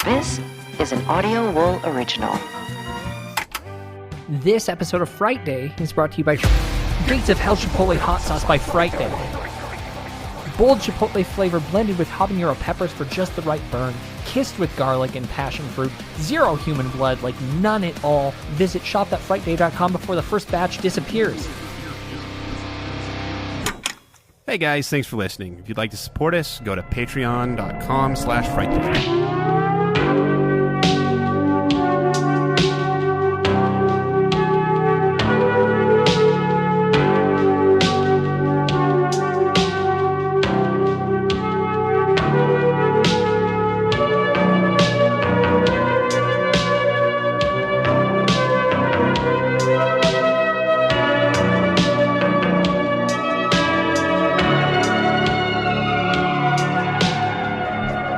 This is an Audio Wool original. This episode of Frightday is brought to you by Gates of Hell Chipotle Hot Sauce by Frightday. Bold chipotle flavor blended with habanero peppers for just the right burn. Kissed with garlic and passion fruit. Zero human blood, like none at all. Visit shop.frightday.com before the first batch disappears. Hey guys, thanks for listening. If you'd like to support us, go to patreon.com/frightday.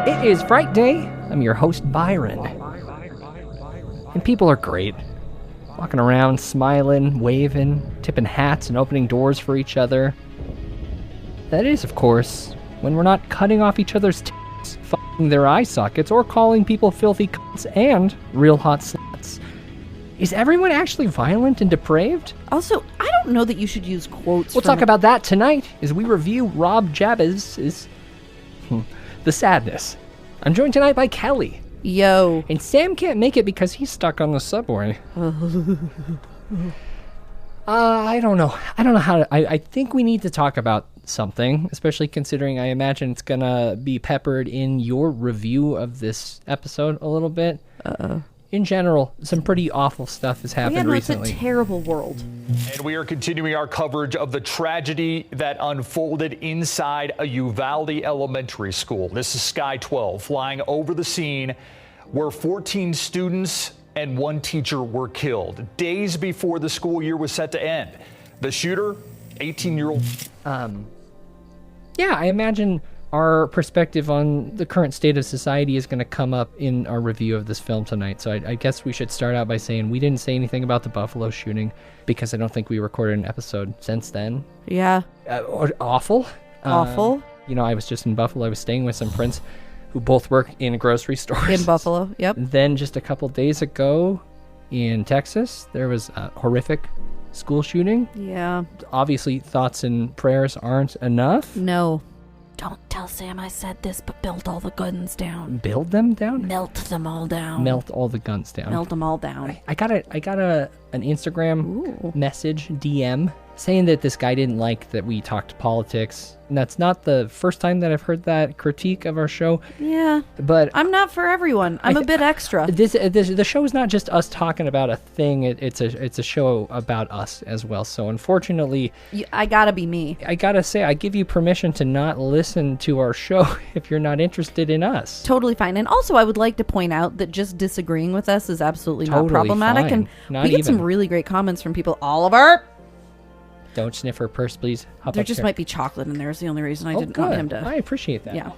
It is Frightday. I'm your host, Byron. And people are great. Walking around, smiling, waving, tipping hats, and opening doors for each other. That is, of course, when we're not cutting off each other's tits, f***ing their eye sockets, or calling people filthy cunts and real hot sluts. Is everyone actually violent and depraved? Also, I don't know that you should use quotes. We'll talk about that tonight as we review Rob Jabbaz's The Sadness. I'm joined tonight by Kelly. Yo. And Sam can't make it because he's stuck on the subway. I don't know how to... I think we need to talk about something, especially considering I imagine it's gonna be peppered in your review of this episode a little bit. In general, some pretty awful stuff has happened recently. It's a terrible world. And we are continuing our coverage of the tragedy that unfolded inside a Uvalde elementary school. This is Sky 12 flying over the scene where 14 students and one teacher were killed days before the school year was set to end. The shooter, 18-year-old. Yeah, I imagine our perspective on the current state of society is going to come up in our review of this film tonight. So I guess we should start out by saying we didn't say anything about the Buffalo shooting because I don't think we recorded an episode since then. Yeah. Awful. Awful. I was just in Buffalo. I was staying with some friends who both work in grocery stores. In Buffalo, yep. Then just a couple days ago in Texas, there was a horrific school shooting. Yeah. Obviously, thoughts and prayers aren't enough. No. Don't tell Sam I said this, but build all the guns down. Build them down? Melt them all down. Melt all the guns down. Melt them all down. I got an Instagram message, DM, saying that this guy didn't like that we talked politics. And that's not the first time that I've heard that critique of our show. Yeah. But I'm not for everyone. I'm a bit extra. The show is not just us talking about a thing. It's a show about us as well. So unfortunately, I gotta be me. I gotta say, I give you permission to not listen to our show if you're not interested in us. Totally fine. And also, I would like to point out that just disagreeing with us is absolutely not problematic. Fine. And we get some really great comments from people. Oliver! Don't sniff her purse, please. There just might be chocolate in there is the only reason I didn't want him to. I appreciate that. Yeah.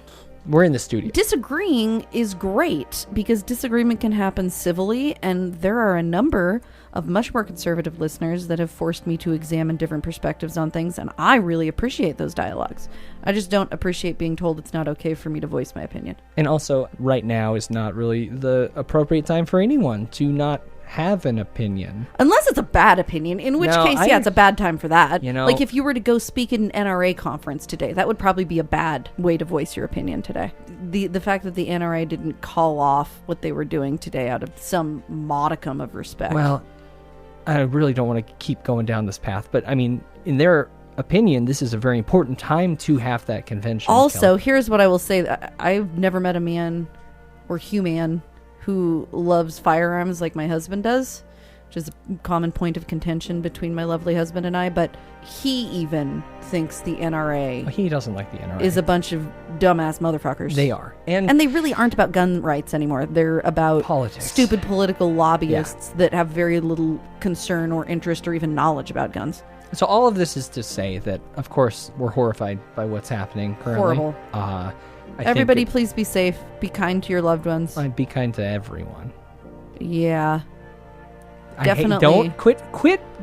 We're in the studio. Disagreeing is great because disagreement can happen civilly, and there are a number of much more conservative listeners that have forced me to examine different perspectives on things, and I really appreciate those dialogues. I just don't appreciate being told it's not okay for me to voice my opinion. And also, right now is not really the appropriate time for anyone to not have an opinion. Unless it's a bad opinion, in which case, it's a bad time for that. Like if you were to go speak at an NRA conference today, that would probably be a bad way to voice your opinion today. The fact that the NRA didn't call off what they were doing today out of some modicum of respect. Well, I really don't want to keep going down this path, but I mean, in their opinion, this is a very important time to have that convention. Also, here's what I will say. I've never met a man or human who loves firearms like my husband does, which is a common point of contention between my lovely husband and I, but he even thinks the NRA... He doesn't like the NRA. ...is a bunch of dumbass motherfuckers. They are. And they really aren't about gun rights anymore. They're about politics. Stupid political lobbyists that have very little concern or interest or even knowledge about guns. So all of this is to say that, of course, we're horrified by what's happening currently. Horrible. Everybody, please be safe. Be kind to your loved ones. I'd be kind to everyone. Yeah. definitely. Don't quit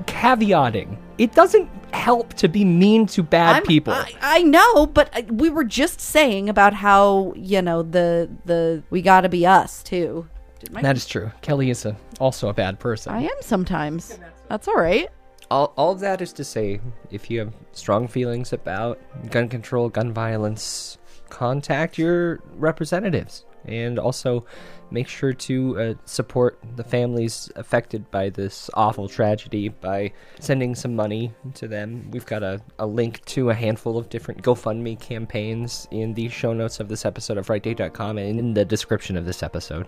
caveating. It doesn't help to be mean to bad people. I know, but we were just saying about how, the we gotta be us too. That is true. Kelly is also a bad person. I am sometimes. That's all right. All of that is to say, if you have strong feelings about gun control, gun violence, contact your representatives. And also make sure to support the families affected by this awful tragedy by sending some money to them. We've got a link to a handful of different GoFundMe campaigns in the show notes of this episode of Frightday.com and in the description of this episode.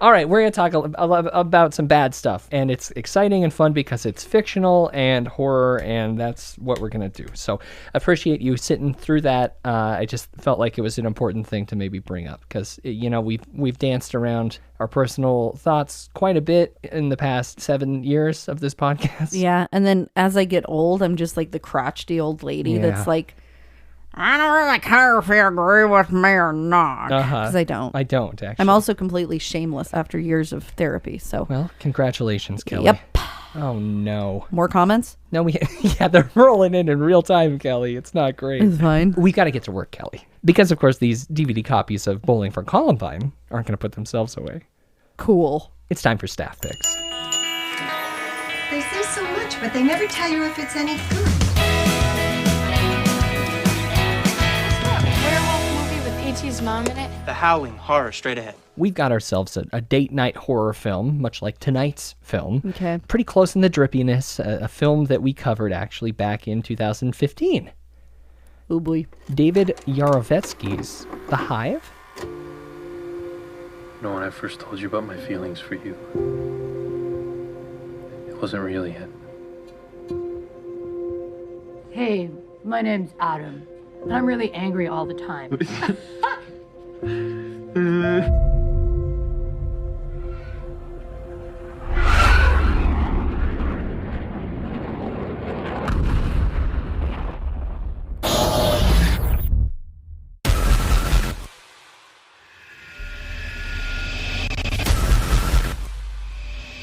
All right, we're going to talk about some bad stuff, and it's exciting and fun because it's fictional and horror, and that's what we're going to do. So appreciate you sitting through that. I just felt like it was an important thing to maybe bring up because, we've danced around our personal thoughts quite a bit in the past 7 years of this podcast. Yeah, and then as I get old, I'm just like the crotchety old lady that's like, I don't really care if you agree with me or not. Because I don't. I don't, actually. I'm also completely shameless after years of therapy, so. Well, congratulations, Kelly. Yep. Oh, no. More comments? No, they're rolling in real time, Kelly. It's not great. It's fine. We got to get to work, Kelly. Because, of course, these DVD copies of Bowling for Columbine aren't going to put themselves away. Cool. It's time for staff picks. They say so much, but they never tell you if it's any good. E.T.'s mom in it? The Howling, horror, straight ahead. We've got ourselves a date night horror film, much like tonight's film. Okay. Pretty close in the drippiness, a film that we covered actually back in 2015. Oh boy. David Yaravetsky's The Hive. When I first told you about my feelings for you, it wasn't real yet. Hey, my name's Adam. And I'm really angry all the time.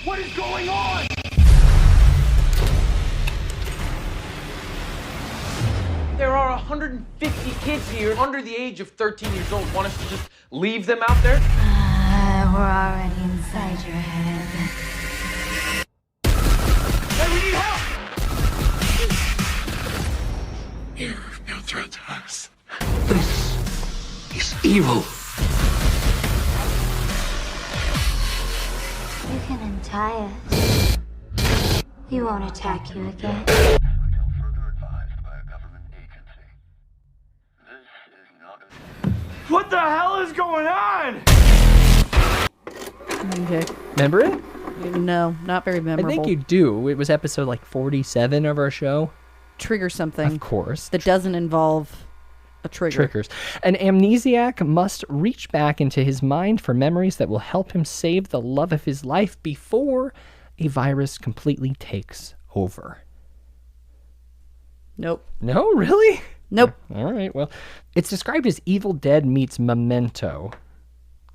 What is going on? There are 150 kids here under the age of 13 years old. Want us to just leave them out there? We're already inside your head. Hey, we need help! You've built your house. This is evil. You can untie us. He won't attack you again. What the hell is going on? Okay. Remember it? No, not very memorable. I think you do. It was episode 47 of our show. Trigger something. Of course. That doesn't involve a trigger. Triggers. An amnesiac must reach back into his mind for memories that will help him save the love of his life before a virus completely takes over. Nope. No, really? Nope. All right, well, it's described as Evil Dead meets Memento.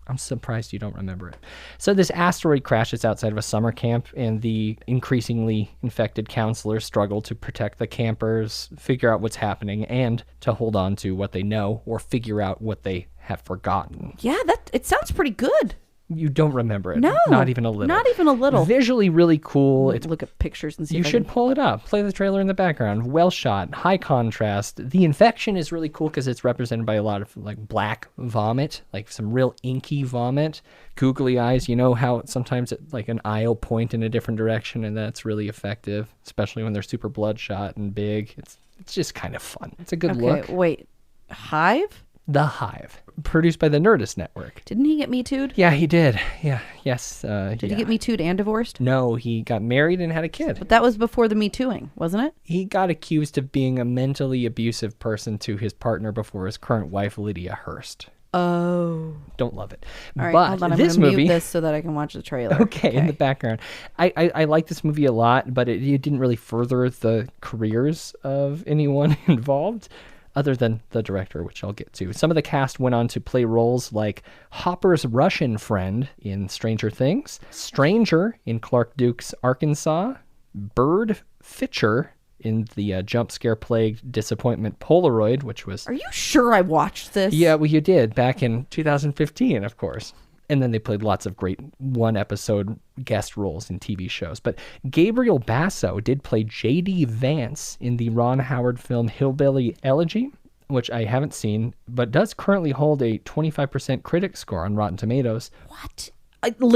I'm surprised you don't remember it. So this asteroid crashes outside of a summer camp, and the increasingly infected counselors struggle to protect the campers, figure out what's happening, and to hold on to what they know or figure out what they have forgotten. Yeah, it sounds pretty good. You don't remember it. No. Not even a little. Not even a little. Visually really cool. Let's look at pictures and see You if I should can... pull it up. Play the trailer in the background. Well shot. High contrast. The infection is really cool because it's represented by a lot of black vomit, some real inky vomit. Googly eyes. You know how sometimes an eye will point in a different direction, and that's really effective, especially when they're super bloodshot and big. It's just kind of fun. It's a good look. Okay, wait. Hive? The Hive. Produced by the Nerdist Network. Didn't he get Me Too'd? Yeah, he did. Yeah. Yes. Did he get Me Too'd and divorced? No, he got married and had a kid. But that was before the Me Too'ing, wasn't it? He got accused of being a mentally abusive person to his partner before his current wife, Lydia Hurst. Oh. Don't love it. All right, but hold on. I'm this gonna movie, mute this so that I can watch the trailer. Okay, in the background. I like this movie a lot, but it didn't really further the careers of anyone involved. other than the director, which I'll get to. Some of the cast went on to play roles like Hopper's Russian friend in Stranger Things, Stranger in Clark Duke's Arkansas, Bird Fitcher in the jump scare plagued Disappointment Polaroid, which was... Are you sure I watched this? Yeah, well, you did back in 2015, of course. And then they played lots of great one-episode guest roles in TV shows. But Gabriel Basso did play J.D. Vance in the Ron Howard film Hillbilly Elegy, which I haven't seen, but does currently hold a 25% critic score on Rotten Tomatoes. What?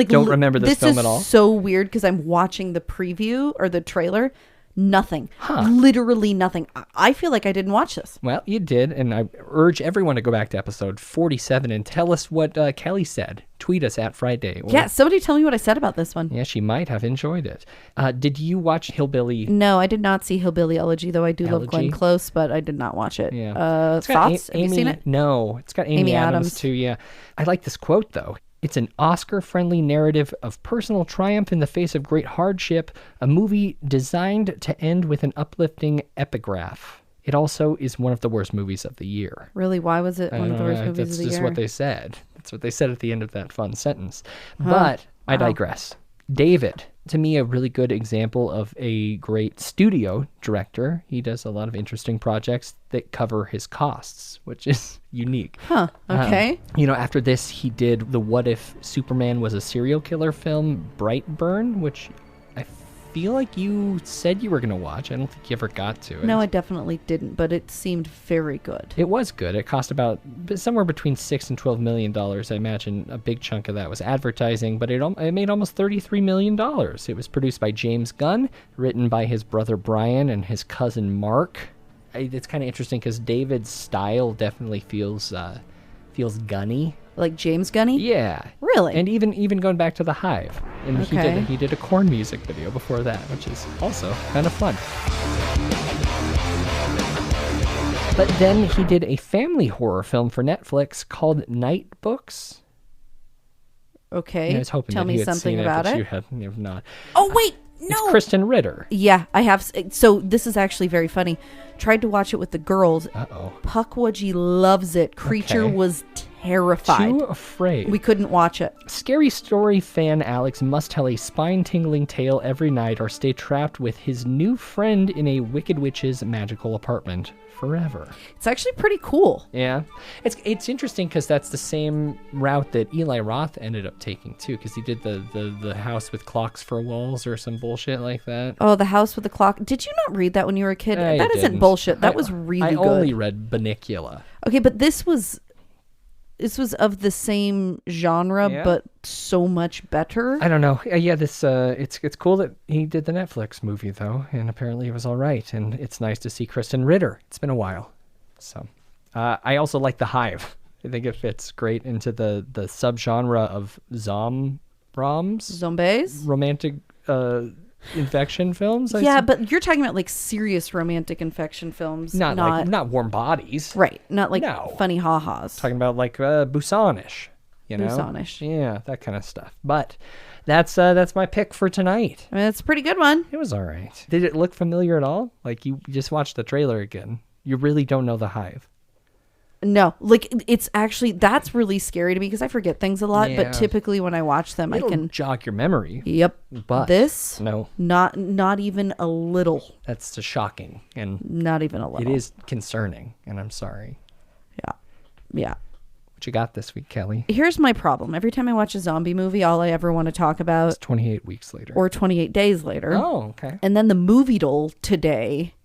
Don't remember this film at all. This is so weird because I'm watching the preview or the trailer. Nothing. Literally nothing. I feel like I didn't watch this. Well, you did, and I urge everyone to go back to episode 47 and tell us what Kelly said. Tweet us at Frightday. Yeah, somebody tell me what I said about this one. Yeah, she might have enjoyed it. Did you watch Hillbilly? No, I did not see Hillbilly Elegy, though I do love Glenn Close, but I did not watch it. Yeah. Thoughts? Have you seen it? No, it's got Amy Adams too, yeah. I like this quote, though. It's an Oscar-friendly narrative of personal triumph in the face of great hardship, a movie designed to end with an uplifting epigraph. It also is one of the worst movies of the year. Really? Why was it one of the worst movies of the year? That's just what they said. That's what they said at the end of that fun sentence. But I digress. David, to me, a really good example of a great studio director. He does a lot of interesting projects that cover his costs, which is unique. Okay. After this, he did the What If Superman Was a Serial Killer film, Brightburn, which I feel like you said you were going to watch. I don't think you ever got to it. No, I definitely didn't, but it seemed very good. It was good. It cost about somewhere between $6 and $12 million. I imagine a big chunk of that was advertising, but it made almost $33 million. It was produced by James Gunn, written by his brother Brian and his cousin Mark. It's kind of interesting because David's style definitely feels gunny. Like James Gunny? Yeah. Really? And even going back to the Hive. And Okay. he did a Korn music video before that, which is also kind of fun. But then he did a family horror film for Netflix called Night Books. Okay. I was hoping Tell that me you had something seen about it. it. You have not. Oh, wait. No. It's Kristen Ritter. Yeah, I have. So this is actually very funny. Tried to watch it with the girls. Uh-oh. Pukwudgie loves it. Creature Okay. was terrified. Too afraid. We couldn't watch it. Scary Story fan Alex must tell a spine-tingling tale every night or stay trapped with his new friend in a Wicked Witch's magical apartment forever. It's actually pretty cool. Yeah. It's interesting because that's the same route that Eli Roth ended up taking too, because he did the house with clocks for walls or some bullshit like that. Oh, the house with the clock. Did you not read that when you were a kid? I That isn't didn't. bullshit. That was really good. I only read Bunnicula. Okay, but this was of the same genre, Yeah. but so much better. I don't know. Yeah, this it's cool that he did the Netflix movie though, and apparently it was all right. And it's nice to see Kristen Ritter. It's been a while. So, I also like The Hive. I think it fits great into the subgenre of zombies, romantic infection films. Yeah, but you're talking about like serious romantic infection films, not Warm Bodies, right? Not like funny ha-has. Talking about like Busan-ish, Busan-ish. Yeah, that kind of stuff. But that's my pick for tonight. I mean, it's a pretty good one. It was all right. Did it look familiar at all? Like you just watched the trailer again. You really don't know The Hive. No, like it's actually, that's really scary to me because I forget things a lot. Yeah. But typically when I watch them, It'll I can jog your memory. Yep. But this, no, not even a little. That's just shocking, and not even a little. It is concerning, and I'm sorry. Yeah. What you got this week, Kelly? Here's my problem. Every time I watch a zombie movie, all I ever want to talk about is 28 weeks later or 28 days later. Oh, okay. And then the movie doll today.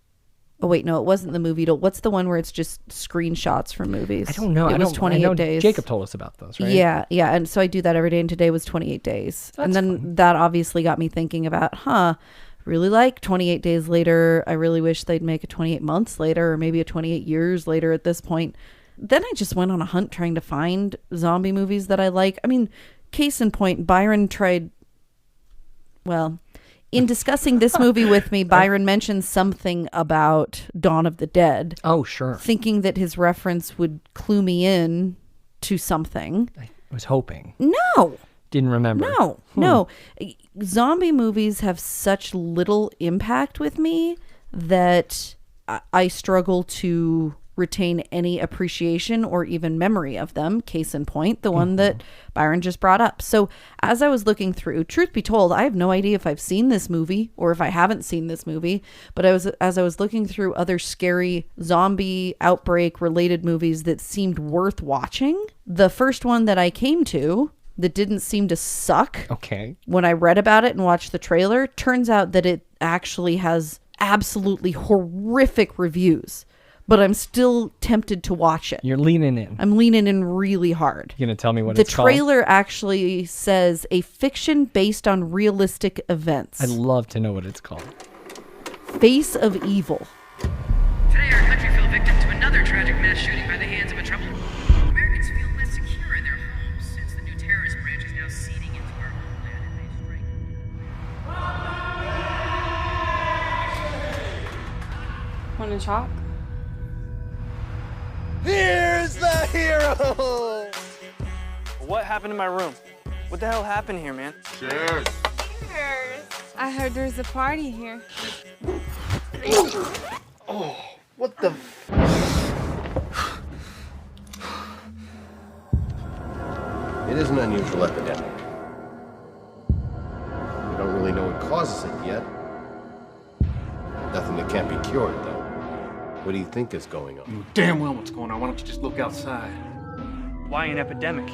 Oh, wait, no, it wasn't the movie doll. What's the one where it's just screenshots from movies? I don't know. It was 28 days. Jacob told us about those, right? Yeah. And so I do that every day, and today was 28 days. That's and then fun. that obviously got me thinking about, really like 28 days later. I really wish they'd make a 28 months later or maybe a 28 years later at this point. Then I just went on a hunt trying to find zombie movies that I like. I mean, case in point, Byron tried... Well... In discussing this movie with me, Byron mentioned something about Dawn of the Dead. Oh, sure. Thinking that his reference would clue me in to something. I was hoping. No. Didn't remember. No. Zombie movies have such little impact with me that I struggle to retain any appreciation or even memory of them. Case in point, the one that Byron just brought up. So as I was looking through, truth be told, I have no idea if I've seen this movie or if I haven't seen this movie, but as I was looking through other scary zombie outbreak related movies that seemed worth watching, the first one that I came to that didn't seem to suck. Okay. When I read about it and watched the trailer, turns out that it actually has absolutely horrific reviews, but I'm still tempted to watch it. You're leaning in. I'm leaning in really hard. You gonna tell me what the it's called? The trailer actually says a fiction based on realistic events. I'd love to know what it's called. Face of Evil. Today our country fell victim to another tragic mass shooting by the hands of a troubled. Americans feel less secure in their homes since the new terrorist branch is now seeding into our homeland and they strike. Want to chalk? Here's the hero! What happened in my room? What the hell happened here, man? Cheers. Cheers. I heard there's a party here. Oh, what the It is an unusual epidemic. We don't really know what causes it yet. Nothing that can't be cured, though. What do you think is going on? You know damn well what's going on. Why don't you just look outside? Why an epidemic?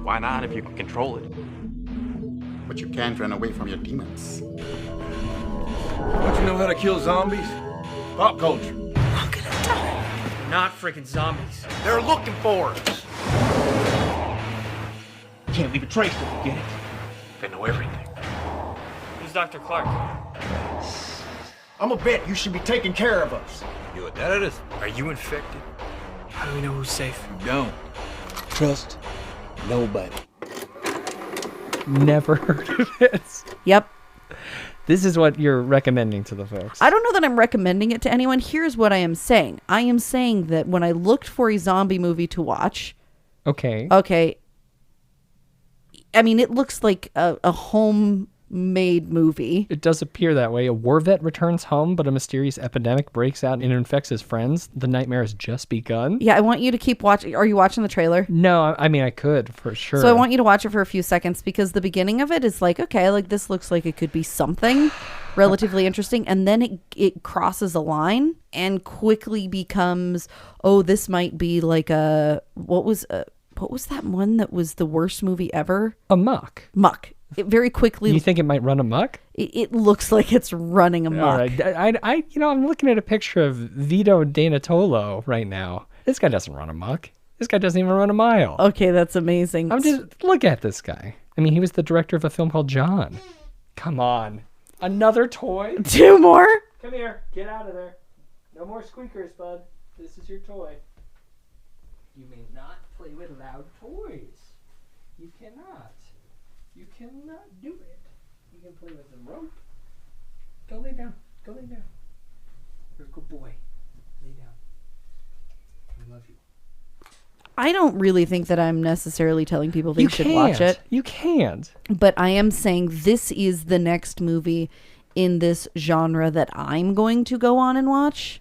Why not if you can control it? But you can't run away from your demons. Don't you know how to kill zombies? Pop culture. I'm gonna die. They're not freaking zombies. They're looking for us. Can't leave a trace if you get it. They know everything. Who's Dr. Clark? I'm a bet you should be taking care of us. You a terrorist? Are you infected? How do we know who's safe? You don't. Trust nobody. Never heard of it. Yep. This is what you're recommending to the folks. I don't know that I'm recommending it to anyone. Here's what I am saying. I am saying that when I looked for a zombie movie to watch. Okay. I mean, it looks like a homemade movie. It does appear that way. A war vet returns home, but a mysterious epidemic breaks out and infects his friends. The nightmare has just begun. Yeah, I want you to keep watching. Are you watching the trailer? No, I mean, I could, for sure. So I want you to watch it for a few seconds because the beginning of it is like, okay, like this looks like it could be something relatively interesting. And then it crosses a line and quickly becomes, oh, this might be like what was that one that was the worst movie ever? Muck. It very quickly. You think it might run amok? It looks like it's running amok. All right. I'm looking at a picture of Vito Danatolo right now. This guy doesn't run amok. This guy doesn't even run a mile. Okay, that's amazing. Look at this guy. I mean, he was the director of a film called John. Come on. Another toy? 2 more? Come here. Get out of there. No more squeakers, bud. This is your toy. You may not play with loud toys. You cannot. You cannot do it. You can play with the rope. Go lay down. Go lay down. You're a good boy. Lay down. I love you. I don't really think that I'm necessarily telling people they should watch it. You can't. But I am saying this is the next movie in this genre that I'm going to go on and watch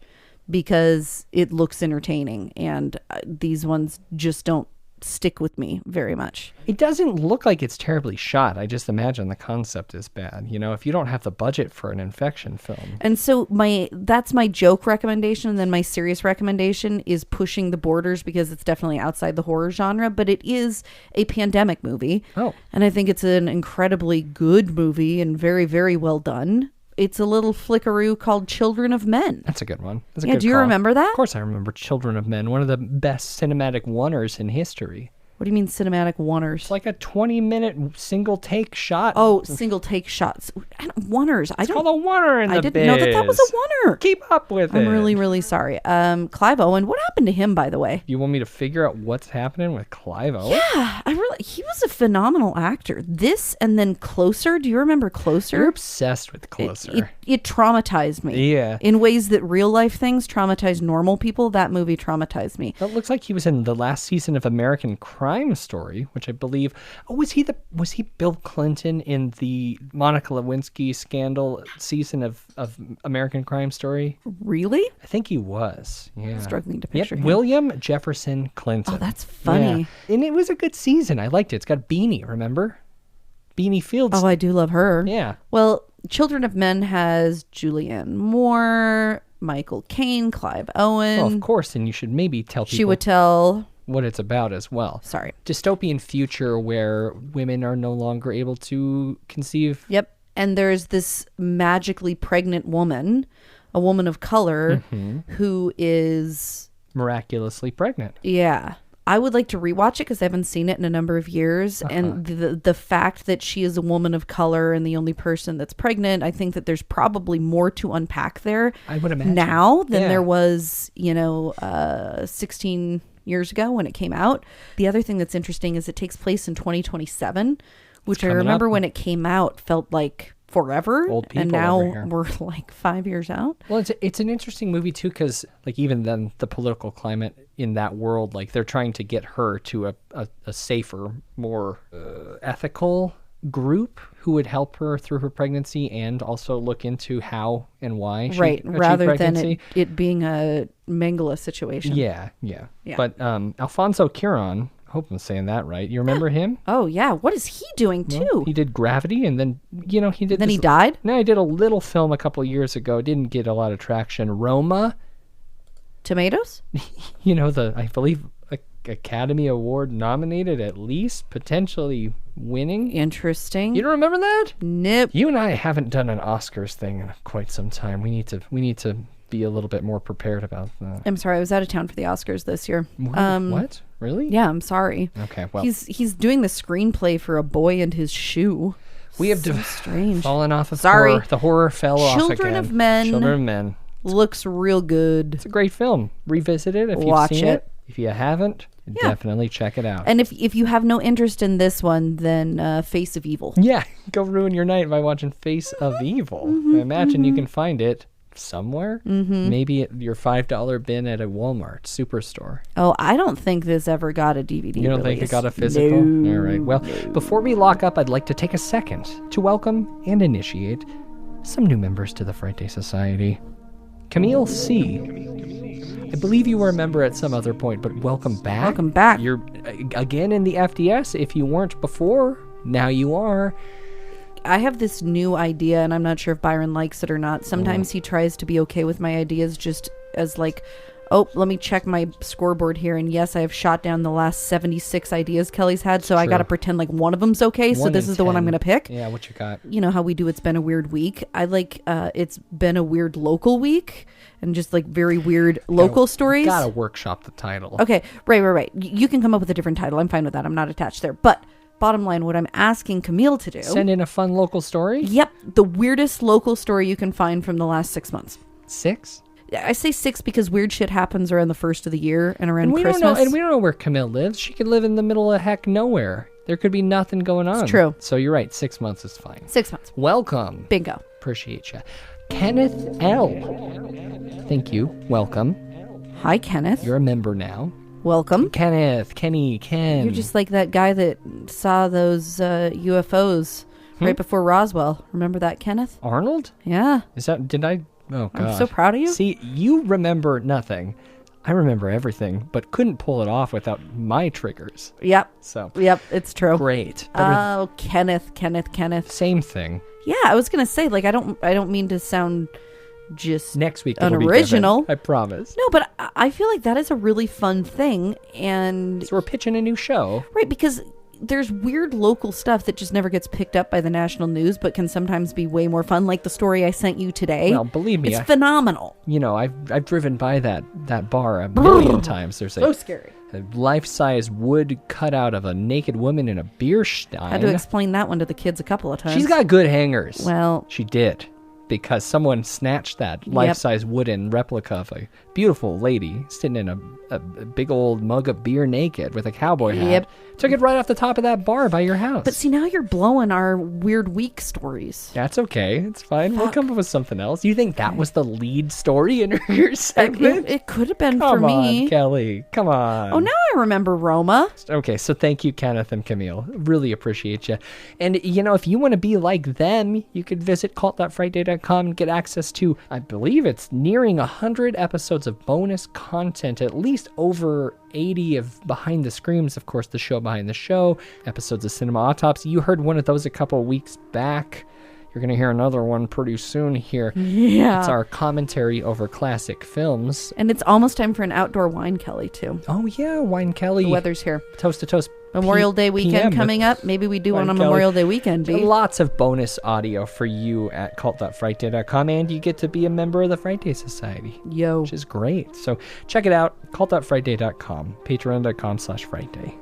because it looks entertaining and these ones just don't stick with me very much. It doesn't look like it's terribly shot. I just imagine the concept is bad. You know, if you don't have the budget for an infection film. And so that's my joke recommendation. And then my serious recommendation is pushing the borders because it's definitely outside the horror genre, but it is a pandemic movie. Oh. And I think it's an incredibly good movie and very, very well done. It's a little flickaroo called Children of Men. That's a good one. That's a yeah, good do you call. remember that? Of course I remember Children of Men, one of the best cinematic oneers in history. What do you mean cinematic oneers? It's like a 20-minute single take shot. Oh, single take shots. Oneers. It's called a oneer in the biz. I didn't know that was a oneer. Keep up with it. I'm really, really sorry. Clive Owen, what happened to him, by the way? You want me to figure out what's happening with Clive Owen? Yeah, he was a phenomenal actor. This and then Closer. Do you remember Closer? You're obsessed with Closer. It traumatized me. Yeah. In ways that real life things traumatize normal people, that movie traumatized me. That looks like he was in the last season of American Crime Crime Story, which I believe... Oh, was he Bill Clinton in the Monica Lewinsky scandal season of American Crime Story? Really? I think he was. Yeah. I'm struggling to picture him. William Jefferson Clinton. Oh, that's funny. Yeah. And it was a good season. I liked it. It's got Beanie, remember? Beanie Fields. Oh, I do love her. Yeah. Well, Children of Men has Julianne Moore, Michael Caine, Clive Owen. Oh, of course, and you should maybe tell people... She would tell... what it's about as well. Sorry. Dystopian future where women are no longer able to conceive. Yep. And there's this magically pregnant woman, a woman of color, who is... miraculously pregnant. Yeah. I would like to rewatch it because I haven't seen it in a number of years. And the fact that she is a woman of color and the only person that's pregnant, I think that there's probably more to unpack there. I would imagine. Now than there was, 16 years ago when it came out. The other thing that's interesting is it takes place in 2027, which I remember when it came out felt like forever. Old people and now over here. we're like 5 years out. Well, it's an interesting movie too because like even then the political climate in that world, like they're trying to get her to a safer, more ethical group who would help her through her pregnancy and also look into how and why she achieved rather pregnancy. than it being a Mengele situation. Yeah. But Alfonso Cuarón, I hope I'm saying that right. You remember him? Oh yeah, what is he doing too? Well, he did Gravity, and then he did. Then he died? No, he did a little film a couple of years ago. Didn't get a lot of traction. Roma. Tomatoes? I believe Academy Award nominated, at least potentially winning. Interesting. You don't remember that? Nope. You and I haven't done an Oscars thing in quite some time. We need to be a little bit more prepared about that. I'm sorry, I was out of town for the Oscars this year. What? Really? Yeah, I'm sorry. Okay, well. He's doing the screenplay for A Boy and His Shoe. We have strange. fallen off of Sorry. horror. The horror fell off again. Children of Men. Children of Men. Looks real good. It's a great film. Revisit it if Watch you've seen it. If you haven't, definitely check it out. And if you have no interest in this one, then Face of Evil. Yeah, go ruin your night by watching Face of Evil. I imagine you can find it somewhere. Maybe at your $5 bin at a Walmart superstore. Oh, I don't think this ever got a DVD You don't think it got a physical? No. All right. Well, before we lock up, I'd like to take a second to welcome and initiate some new members to the Frightday Society. Camille C. I believe you were a member at some other point, but welcome back. Welcome back. You're again in the FDS. If you weren't before, now you are. I have this new idea, and I'm not sure if Byron likes it or not. Sometimes he tries to be okay with my ideas just as like, oh, let me check my scoreboard here. And yes, I have shot down the last 76 ideas Kelly's had, so I got to pretend like one of them's okay. So this is the one I'm going to pick. Yeah, what you got? You know how we do It's Been a Weird Week. I like It's Been a Weird Local Week, and just like very weird local stories. Gotta workshop the title. Okay, right. You can come up with a different title. I'm fine with that. I'm not attached there. But bottom line, what I'm asking Camille to do... Send in a fun local story? Yep. The weirdest local story you can find from the last 6 months. 6? I say 6 because weird shit happens around the first of the year and around Christmas. We don't know where Camille lives. She could live in the middle of heck nowhere. There could be nothing going on. It's true. So you're right. 6 months is fine. 6 months. Welcome. Bingo. Appreciate you. Kenneth L. Thank you. Welcome. Hi, Kenneth. You're a member now. Welcome. Kenneth, Kenny, Ken. You're just like that guy that saw those UFOs right before Roswell. Remember that, Kenneth? Arnold? Yeah. Did I? Oh, God. I'm so proud of you. See, you remember nothing. I remember everything, but couldn't pull it off without my triggers. Yep. Yep, it's true. Great. Oh, Kenneth. Same thing. Yeah, I was gonna say, like, I don't mean to sound just next week unoriginal. I promise. No, but I feel like that is a really fun thing, and so we're pitching a new show, right? Because there's weird local stuff that just never gets picked up by the national news, but can sometimes be way more fun. Like the story I sent you today. Well, believe me, it's phenomenal. You know, I've driven by that bar a million times. There's so scary. A life-size wood cutout of a naked woman in a beer stein. I had to explain that one to the kids a couple of times. She's got good hangers. Well, she did. because someone snatched that life-size wooden replica of a beautiful lady sitting in a big old mug of beer naked with a cowboy hat. Yep. Took it right off the top of that bar by your house. But see, now you're blowing our weird week stories. That's okay. It's fine. We'll come up with something else. You think that was the lead story in your segment? It could have been Come for on, me. Kelly. Come on. Oh, now I remember Roma. Okay, so thank you, Kenneth and Camille. Really appreciate you. And, if you want to be like them, you could visit cult.frightday.com and get access to, I believe it's nearing 100 episodes of bonus content, at least over 80 of Behind the Screams, of course, the show behind the show, episodes of Cinema Autopsy. You heard one of those a couple weeks back. You're going to hear another one pretty soon here. Yeah. It's our commentary over classic films. And it's almost time for an outdoor wine Kelly, too. Oh, yeah, Wine Kelly. The weather's here. Toast to Toast. Memorial Day weekend PM coming up. Maybe we do one on Kelly. Memorial Day weekend, B. Lots of bonus audio for you at cult.frightday.com, and you get to be a member of the Frightday Society. Yo. Which is great. So check it out, cult.frightday.com, patreon.com/frightday.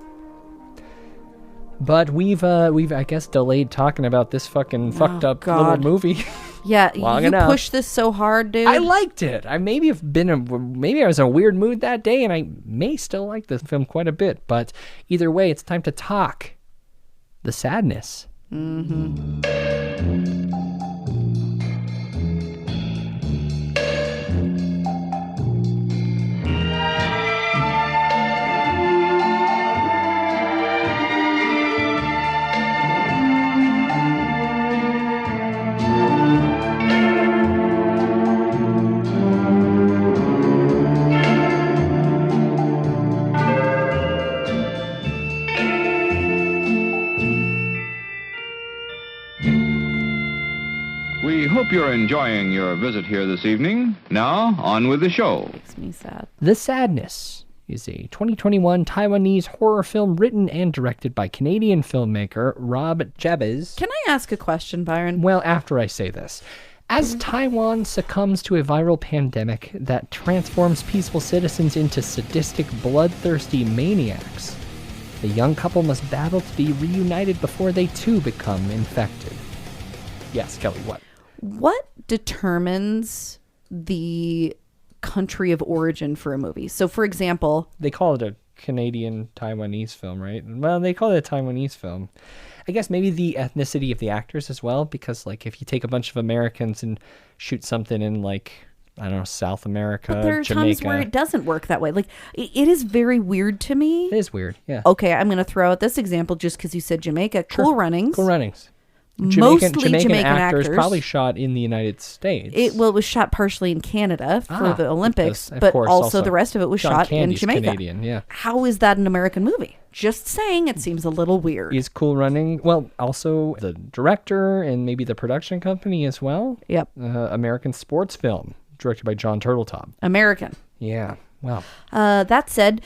But we've I guess delayed talking about this fucking fucked up little movie. Yeah, long you enough. pushed this so hard, dude. I liked it. I maybe I was in a weird mood that day, and I may still like this film quite a bit. But either way, it's time to talk the sadness. Mm-hmm. We hope you're enjoying your visit here this evening. Now, on with the show. Makes me sad. The Sadness is a 2021 Taiwanese horror film written and directed by Canadian filmmaker Rob Jabbaz. Can I ask a question, Byron? Well, after I say this. As Taiwan succumbs to a viral pandemic that transforms peaceful citizens into sadistic, bloodthirsty maniacs, the young couple must battle to be reunited before they too become infected. Yes, Kelly, what? What determines the country of origin for a movie? So, for example... They call it a Canadian-Taiwanese film, right? Well, they call it a Taiwanese film. I guess maybe the ethnicity of the actors as well, because, like, if you take a bunch of Americans and shoot something in, like, I don't know, South America, but there are Jamaica. times where it doesn't work that way. Like, it is very weird to me. It is weird, yeah. Okay, I'm going to throw out this example just because you said Jamaica. Sure. Cool Runnings. Cool Runnings. Mostly Jamaican actors actors. probably shot in the United States. It was shot partially in Canada for the Olympics, of but course, also the rest of it was John shot Candy's in Jamaica. Canadian, yeah. How is that an American movie? Just saying, it seems a little weird. Is Cool Running, well, also the director and maybe the production company as well. Yep. American sports film, directed by John Turteltaub. American. Yeah, well. That said,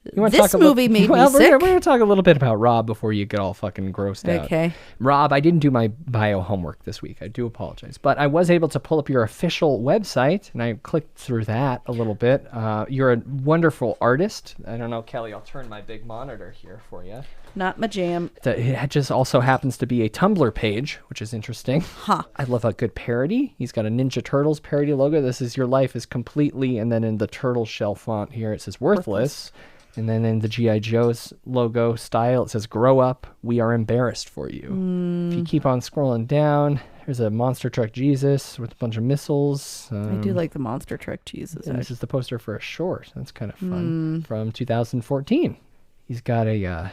this movie made me sick. We're going to talk a little bit about Rob before you get all fucking grossed out. Okay. Rob, I didn't do my bio homework this week. I do apologize. But I was able to pull up your official website, and I clicked through that a little bit. You're a wonderful artist. I don't know, Kelly, I'll turn my big monitor here for you. Not my jam. It just also happens to be a Tumblr page, which is interesting. Huh. I love a good parody. He's got a Ninja Turtles parody logo. This is Your Life is Completely, and then in the turtle shell font here, it says Worthless. And then in the G.I. Joe's logo style, it says, Grow up, we are embarrassed for you. If you keep on scrolling down, there's a Monster Truck Jesus with a bunch of missiles. I do like the Monster Truck Jesus. And this is the poster for a short. That's kind of fun. From 2014. He's got a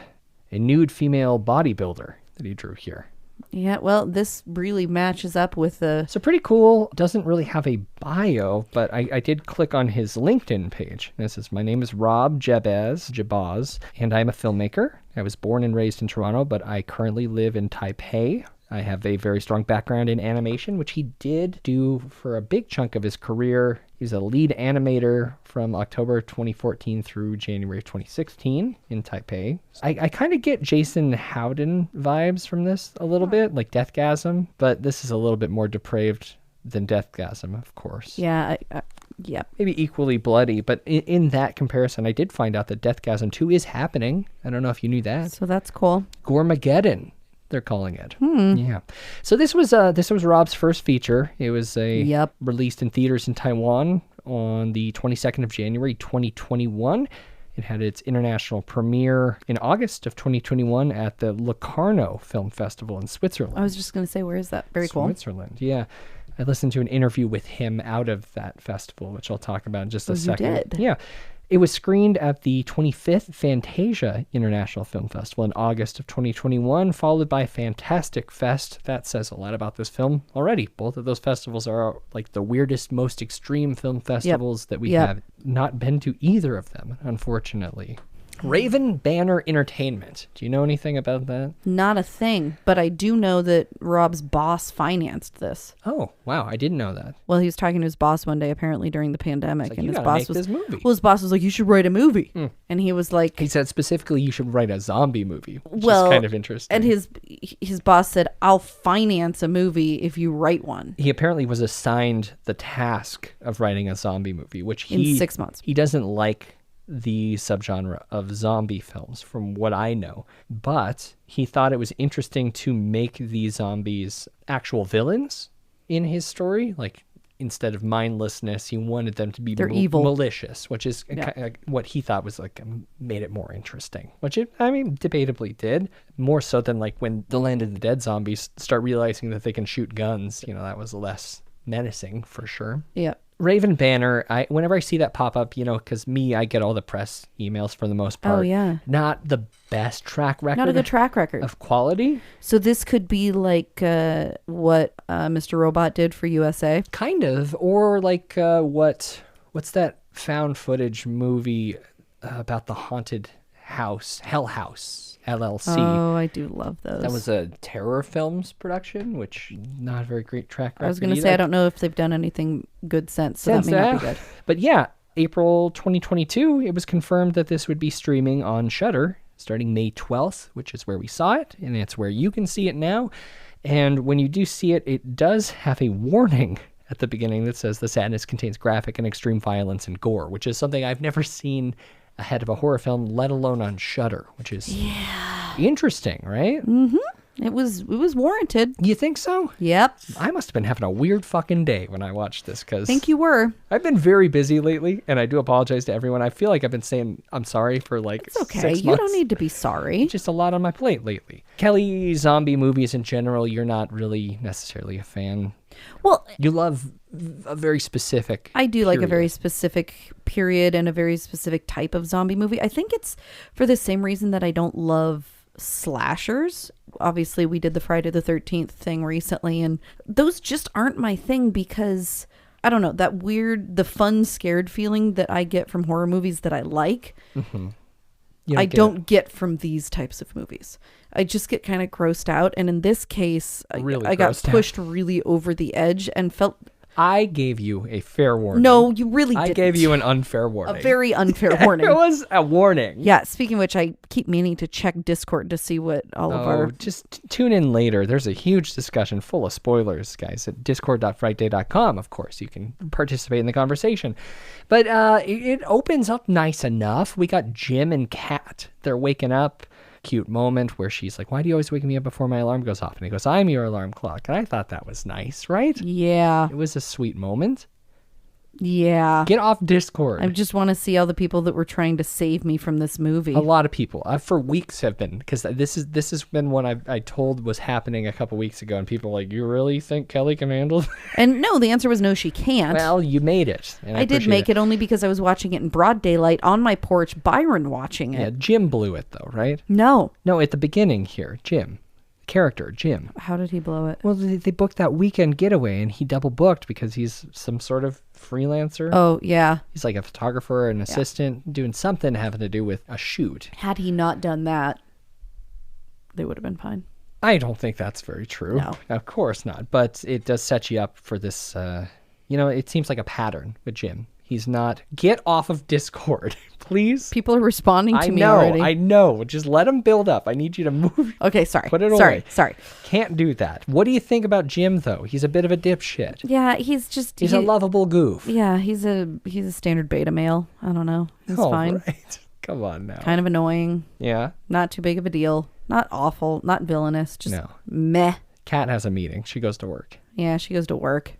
nude female bodybuilder that he drew here. Yeah, well, this really matches up with the... So pretty cool. Doesn't really have a bio, but I did click on his LinkedIn page. And it says, my name is Rob Jabbaz, and I'm a filmmaker. I was born and raised in Toronto, but I currently live in Taipei. I have a very strong background in animation, which he did do for a big chunk of his career. He's a lead animator from October 2014 through January 2016 in Taipei. I kind of get Jason Howden vibes from this a little bit, like Deathgasm, but this is a little bit more depraved than Deathgasm, of course. Yeah, yeah. Maybe equally bloody, but in that comparison, I did find out that Deathgasm 2 is happening. I don't know if you knew that. So that's cool. Gourmageddon they're calling it. Yeah. So this was Rob's first feature. It was released in theaters in Taiwan on the 22nd of January, 2021. It had its international premiere in August of 2021 at the Locarno Film Festival in Switzerland. I was just going to say, where is that? Very cool. Switzerland, yeah. I listened to an interview with him out of that festival, which I'll talk about in just a second. You did? Yeah. It was screened at the 25th Fantasia International Film Festival in August of 2021, followed by Fantastic Fest. That says a lot about this film already. Both of those festivals are like the weirdest, most extreme film festivals that we have not been to either of them, unfortunately. Raven Banner Entertainment. Do you know anything about that? Not a thing, but I do know that Rob's boss financed this. Oh, wow. I didn't know that. Well, he was talking to his boss one day, apparently during the pandemic, like, and you his gotta boss make was this movie. Well, his boss was like, "You should write a movie," and he was like, he said specifically, "You should write a zombie movie," which well, is kind of interesting. And his boss said, "I'll finance a movie if you write one." He apparently was assigned the task of writing a zombie movie, which in 6 months. He doesn't like the subgenre of zombie films, from what I know, but he thought it was interesting to make these zombies actual villains in his story. Like, instead of mindlessness, he wanted them to be evil, malicious, which is what he thought was like made it more interesting, which it, I mean, debatably did, more so than like when the Land of the Dead zombies start realizing that they can shoot guns. You know, that was less menacing for sure. Yeah. Raven Banner, whenever I see that pop up, you know, because I get all the press emails for the most part. Oh, yeah. Not the best track record. Not a good track record. Of quality. So this could be like what Mr. Robot did for USA? Kind of. Or like what's that found footage movie about the haunted house, Hell House, LLC. Oh, I do love those. That was a Terror Films production, which not a very great track record. I was going to say, I don't know if they've done anything good since, so that may not be good. But yeah, April 2022, it was confirmed that this would be streaming on Shudder starting May 12th, which is where we saw it, and it's where you can see it now. And when you do see it, it does have a warning at the beginning that says the sadness contains graphic and extreme violence and gore, which is something I've never seen ahead of a horror film, let alone on Shudder, which is interesting, right? Mm-hmm. It was warranted. You think so? Yep. I must have been having a weird fucking day when I watched this, because I think you were. I've been very busy lately, and I do apologize to everyone. I feel like I've been saying I'm sorry for like it's okay. 6 months. You don't need to be sorry. Just a lot on my plate lately. Kelly, zombie movies in general, you're not really necessarily a fan. Well, you love a very specific I do like a very specific period and a very specific type of zombie movie. I think it's for the same reason that I don't love slashers. Obviously, we did the Friday the 13th thing recently, and those just aren't my thing because, I don't know, that weird, the fun, scared feeling that I get from horror movies that I like, I don't get from these types of movies. I just get kind of grossed out, and in this case, I got pushed really over the edge and felt... I gave you a fair warning. No, you really didn't. I gave you an unfair warning. A very unfair warning. It was a warning. Yeah, speaking of which, I keep meaning to check Discord to see what all of our... Just tune in later. There's a huge discussion full of spoilers, guys, at discord.frightday.com. Of course, you can participate in the conversation. But it opens up nice enough. We got Jim and Kat. They're waking up. Cute moment where she's like, "Why do you always wake me up before my alarm goes off?" And he goes, "I'm your alarm clock." And I thought that was nice, right? Yeah. It was a sweet moment. Yeah. Get off Discord. I just want to see all the people that were trying to save me from this movie. A lot of people. For weeks have been, because this has been one I told was happening a couple weeks ago, and people were like, "You really think Kelly can handle it?" And no, the answer was no, she can't. Well, you made it. And I did make it only because I was watching it in broad daylight on my porch, Byron watching it. Yeah, Jim blew it though, right? No, at the beginning here, Jim. Character Jim. How did he blow it? Well, they booked that weekend getaway, and he double booked because he's some sort of freelancer. Oh yeah, he's like a photographer, an assistant, doing something having to do with a shoot. Had he not done that, they would have been fine. I don't think that's very true. No, of course not. But it does set you up for this. It seems like a pattern with Jim. He's not. Get off of Discord, please. People are responding to me already. I know. Just let them build up. I need you to move. Okay, sorry. Put it away. Sorry. Can't do that. What do you think about Jim, though? He's a bit of a dipshit. Yeah, he's a lovable goof. Yeah, he's a standard beta male. I don't know. He's fine. Right. Come on now. Kind of annoying. Yeah. Not too big of a deal. Not awful, not villainous, just No. meh. Kat has a meeting. She goes to work. Yeah, she goes to work.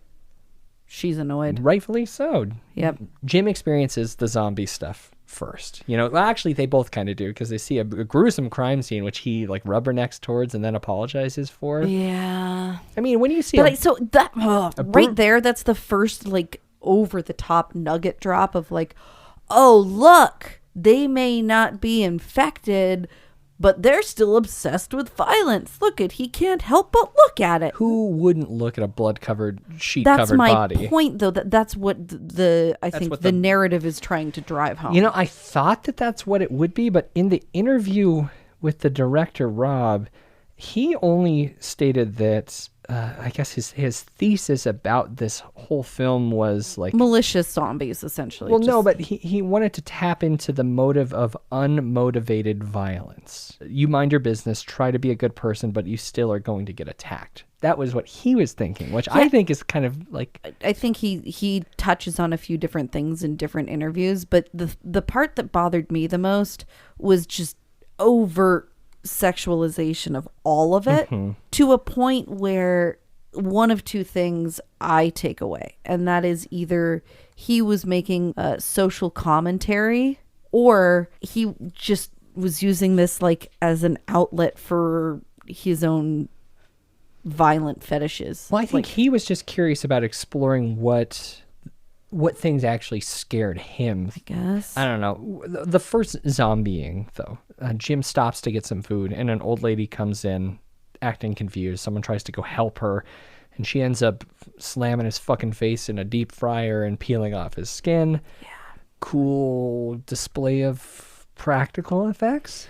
She's annoyed. Rightfully so. Yep. Jim experiences the zombie stuff first. Well, actually, they both kind of do, because they see a gruesome crime scene, which he like rubbernecks towards and then apologizes for. Yeah. I mean, when you see right there, that's the first like over the top nugget drop of like, oh, look, they may not be infected, but they're still obsessed with violence. Look he can't help but look at it. Who wouldn't look at a blood-covered, sheet-covered body? That's my point, though. That's what the narrative is trying to drive home. I thought that's what it would be, but in the interview with the director, Rob, he only stated that, I guess his thesis about this whole film was like... malicious zombies, essentially. Well, no, but he wanted to tap into the motive of unmotivated violence. You mind your business, try to be a good person, but you still are going to get attacked. That was what he was thinking, which I think is kind of like... I think he touches on a few different things in different interviews, but the part that bothered me the most was just overt sexualization of all of it, to a point where one of two things I take away, and that is either he was making a social commentary, or he just was using this like as an outlet for his own violent fetishes. Well, I think he was just curious about exploring what things actually scared him. I guess. I don't know. The first zombieing, though, Jim stops to get some food, and an old lady comes in acting confused. Someone tries to go help her, and she ends up slamming his fucking face in a deep fryer and peeling off his skin. Yeah. Cool display of practical effects.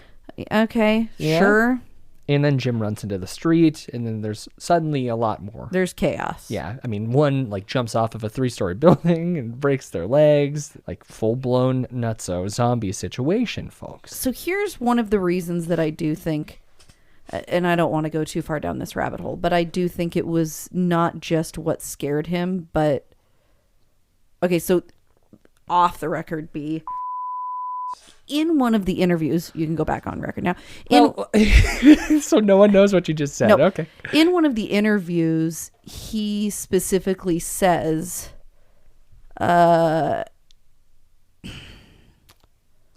Okay, yeah. Sure. And then Jim runs into the street, and then there's suddenly a lot more. There's chaos. Yeah, I mean, one like jumps off of a 3-story building and breaks their legs, like full-blown nutso zombie situation, folks. So here's one of the reasons that I do think, and I don't want to go too far down this rabbit hole, but I do think it was not just what scared him, but... Okay, so off the record, B... In one of the interviews, you can go back on record now. So no one knows what you just said. No, okay. In one of the interviews, he specifically says, Are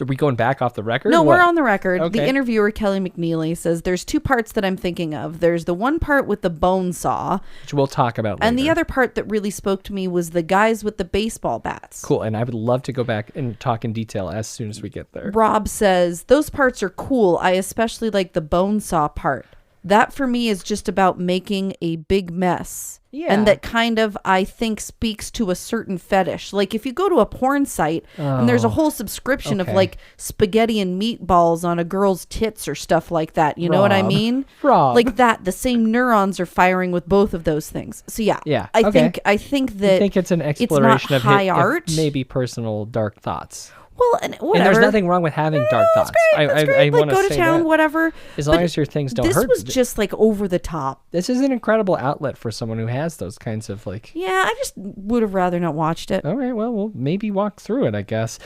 we going back off the record? No, we're on the record. Okay. The interviewer, Kelly McNeely, says there's two parts that I'm thinking of. There's the one part with the bone saw, which we'll talk about later. And the other part that really spoke to me was the guys with the baseball bats. Cool, and I would love to go back and talk in detail as soon as we get there. Rob says, those parts are cool. I especially like the bone saw part. That for me is just about making a big mess. Yeah. And that kind of, I think, speaks to a certain fetish. Like if you go to a porn site and there's a whole subscription of like spaghetti and meatballs on a girl's tits or stuff like that. You know what I mean? Rob. Like that, the same neurons are firing with both of those things. So yeah. I think that I think it's an exploration it's not of high art. Maybe personal dark thoughts. Well, and whatever. And there's nothing wrong with having dark thoughts. That's great. I like, want to go to say town, that. whatever. As long as your things don't hurt. This was just like over the top. This is an incredible outlet for someone who has those kinds of like... Yeah, I just would have rather not watched it. All right, well, we'll maybe walk through it, I guess.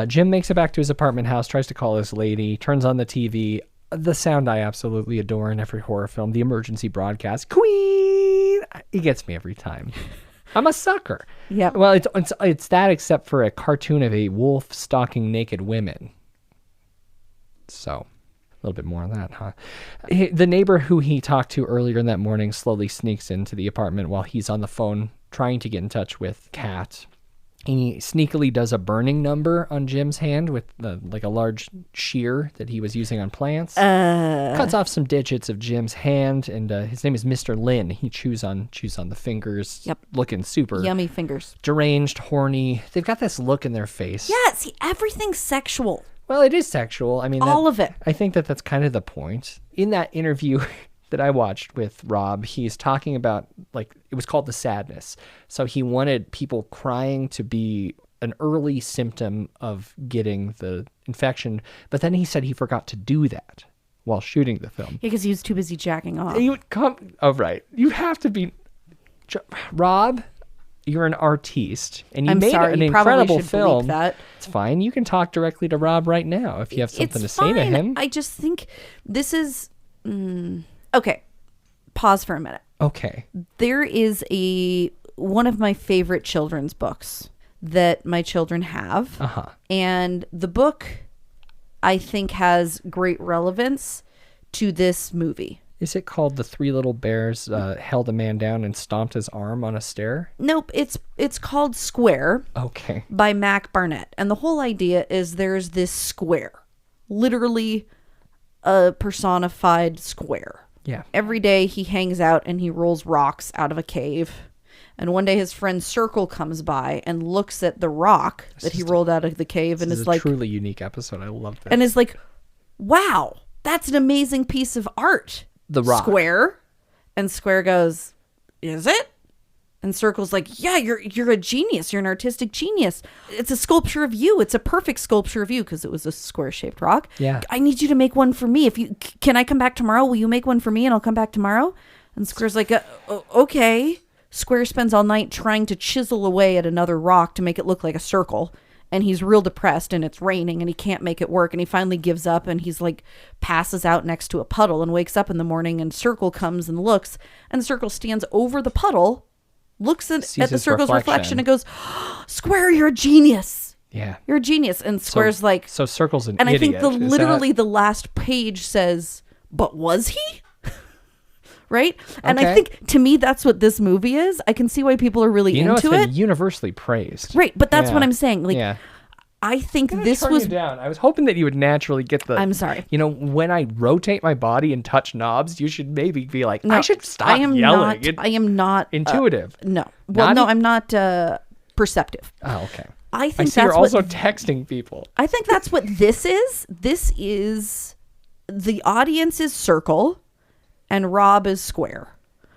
Jim makes it back to his apartment house, tries to call his lady, turns on the TV. The sound I absolutely adore in every horror film, the emergency broadcast. Queen! It gets me every time. I'm a sucker. Yeah. Well, it's that except for a cartoon of a wolf stalking naked women. So, a little bit more on that, huh? The neighbor who he talked to earlier in that morning slowly sneaks into the apartment while he's on the phone trying to get in touch with Kat. He sneakily does a burning number on Jim's hand with like a large shear that he was using on plants. Cuts off some digits of Jim's hand, and his name is Mr. Lin. He chews on the fingers. Yep. Looking super yummy fingers. Deranged, horny. They've got this look in their face. Yeah, see, everything's sexual. Well, it is sexual. I mean, all of it. I think that's kind of the point. In that interview that I watched with Rob, he's talking about, like, it was called the sadness. So he wanted people crying to be an early symptom of getting the infection. But then he said he forgot to do that while shooting the film. Yeah, because he was too busy jacking off. You would come. Oh, right. You have to be. Rob, you're an artiste, and you made an incredible film. That. It's fine. You can talk directly to Rob right now if you have something to say to him. I just think this is Okay. Pause for a minute. Okay. There is one of my favorite children's books that my children have. And the book, I think, has great relevance to this movie. Is it called The Three Little Bears Held a Man Down and Stomped His Arm on a Stair? Nope, it's called Square. Okay. By Mac Barnett. And the whole idea is there's this square. Literally a personified square. Yeah. Every day he hangs out and he rolls rocks out of a cave. And one day his friend Circle comes by and looks at the rock that he rolled out of the cave and is like... This is a truly unique episode. I love that. And is like, wow, that's an amazing piece of art. The rock. Square. And Square goes, is it? And Circle's like, yeah, you're a genius. You're an artistic genius. It's a sculpture of you. It's a perfect sculpture of you because it was a square-shaped rock. Yeah. I need you to make one for me. Can I come back tomorrow? Will you make one for me and I'll come back tomorrow? And Square's like, okay. Square spends all night trying to chisel away at another rock to make it look like a circle. And he's real depressed and it's raining and he can't make it work. And he finally gives up and he's like passes out next to a puddle and wakes up in the morning and Circle comes and looks. And Circle stands over the puddle, looks at the Circle's reflection and goes, Square, you're a genius. Yeah. You're a genius. And Square's So Circle's an and idiot. I think literally the last page says, but was he? Right? And I think, to me, that's what this movie is. I can see why people are really into it's been it. universally praised. Right, but that's what I'm saying. Like, I think this was... down. I was hoping that you would naturally get the... I'm sorry. When I rotate my body and touch knobs, you should maybe be like, I should stop yelling. I am not... Intuitive. No. Well, no, I'm not perceptive. Oh, okay. I think see you're also texting people. I think that's what this is. This is... The audience is Circle... and Rob is Square.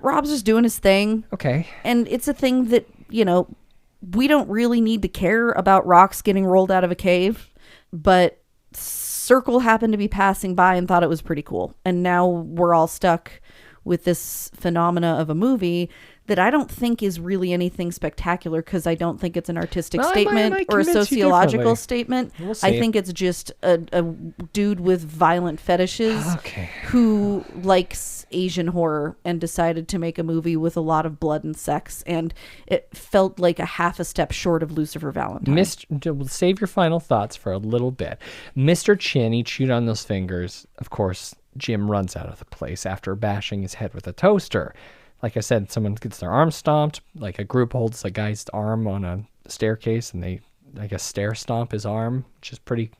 Rob's just doing his thing. Okay. And it's a thing that, we don't really need to care about rocks getting rolled out of a cave, but Circle happened to be passing by and thought it was pretty cool. And now we're all stuck with this phenomena of a movie that I don't think is really anything spectacular because I don't think it's an artistic statement or a sociological statement. We'll I think it's just a dude with violent fetishes who likes Asian horror and decided to make a movie with a lot of blood and sex, and it felt like a half a step short of Lucifer Valentine. Save your final thoughts for a little bit. Mr. Chin, he chewed on those fingers. Of course, Jim runs out of the place after bashing his head with a toaster. Like I said, someone gets their arm stomped. Like a group holds a guy's arm on a staircase and they, I guess, stair stomp his arm, which is pretty...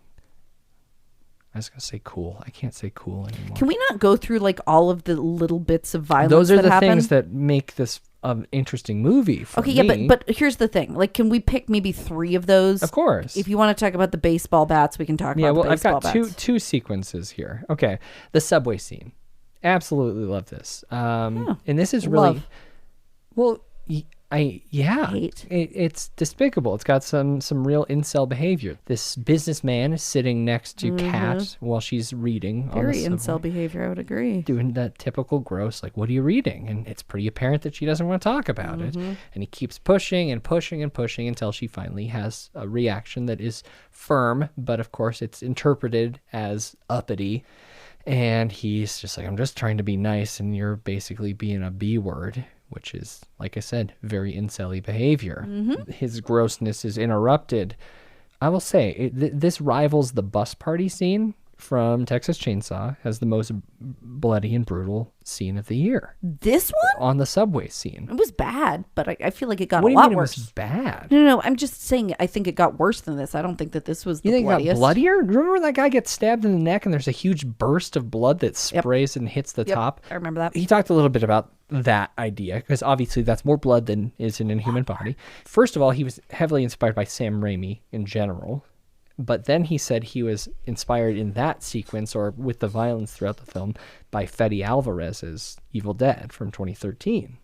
I was going to say cool. I can't say cool anymore. Can we not go through like all of the little bits of violence Those are that the happen? things that make this an interesting movie for me. Yeah, but here's the thing. Like, can we pick maybe 3 of those? Of course. If you want to talk about the baseball bats, we can talk about the baseball bats. I've got two sequences here. Okay. The subway scene. Absolutely love this. And this is really... Love. Well, it's despicable. It's got some real incel behavior. This businessman is sitting next to Kat while she's reading. Very incel behavior, I would agree. Doing that typical gross, like, what are you reading? And it's pretty apparent that she doesn't want to talk about it. And he keeps pushing and pushing and pushing until she finally has a reaction that is firm, but of course it's interpreted as uppity. And he's just like, I'm just trying to be nice, and you're basically being a B word, which is, like I said, very incel-y behavior. His grossness is interrupted. I will say, this rivals the bus party scene from Texas Chainsaw as the most bloody and brutal scene of the year. This one? On the subway scene. It was bad, but I feel like it got What do a you lot mean worse. It was bad? No, I'm just saying I think it got worse than this. I don't think that this was the You think bloodiest. it got bloodier? Remember that guy gets stabbed in the neck and there's a huge burst of blood that sprays and hits the top? I remember that. He talked a little bit about that idea because obviously that's more blood than is in a human body. First of all, he was heavily inspired by Sam Raimi in general. But then he said he was inspired in that sequence or with the violence throughout the film by Fede Alvarez's Evil Dead from 2013.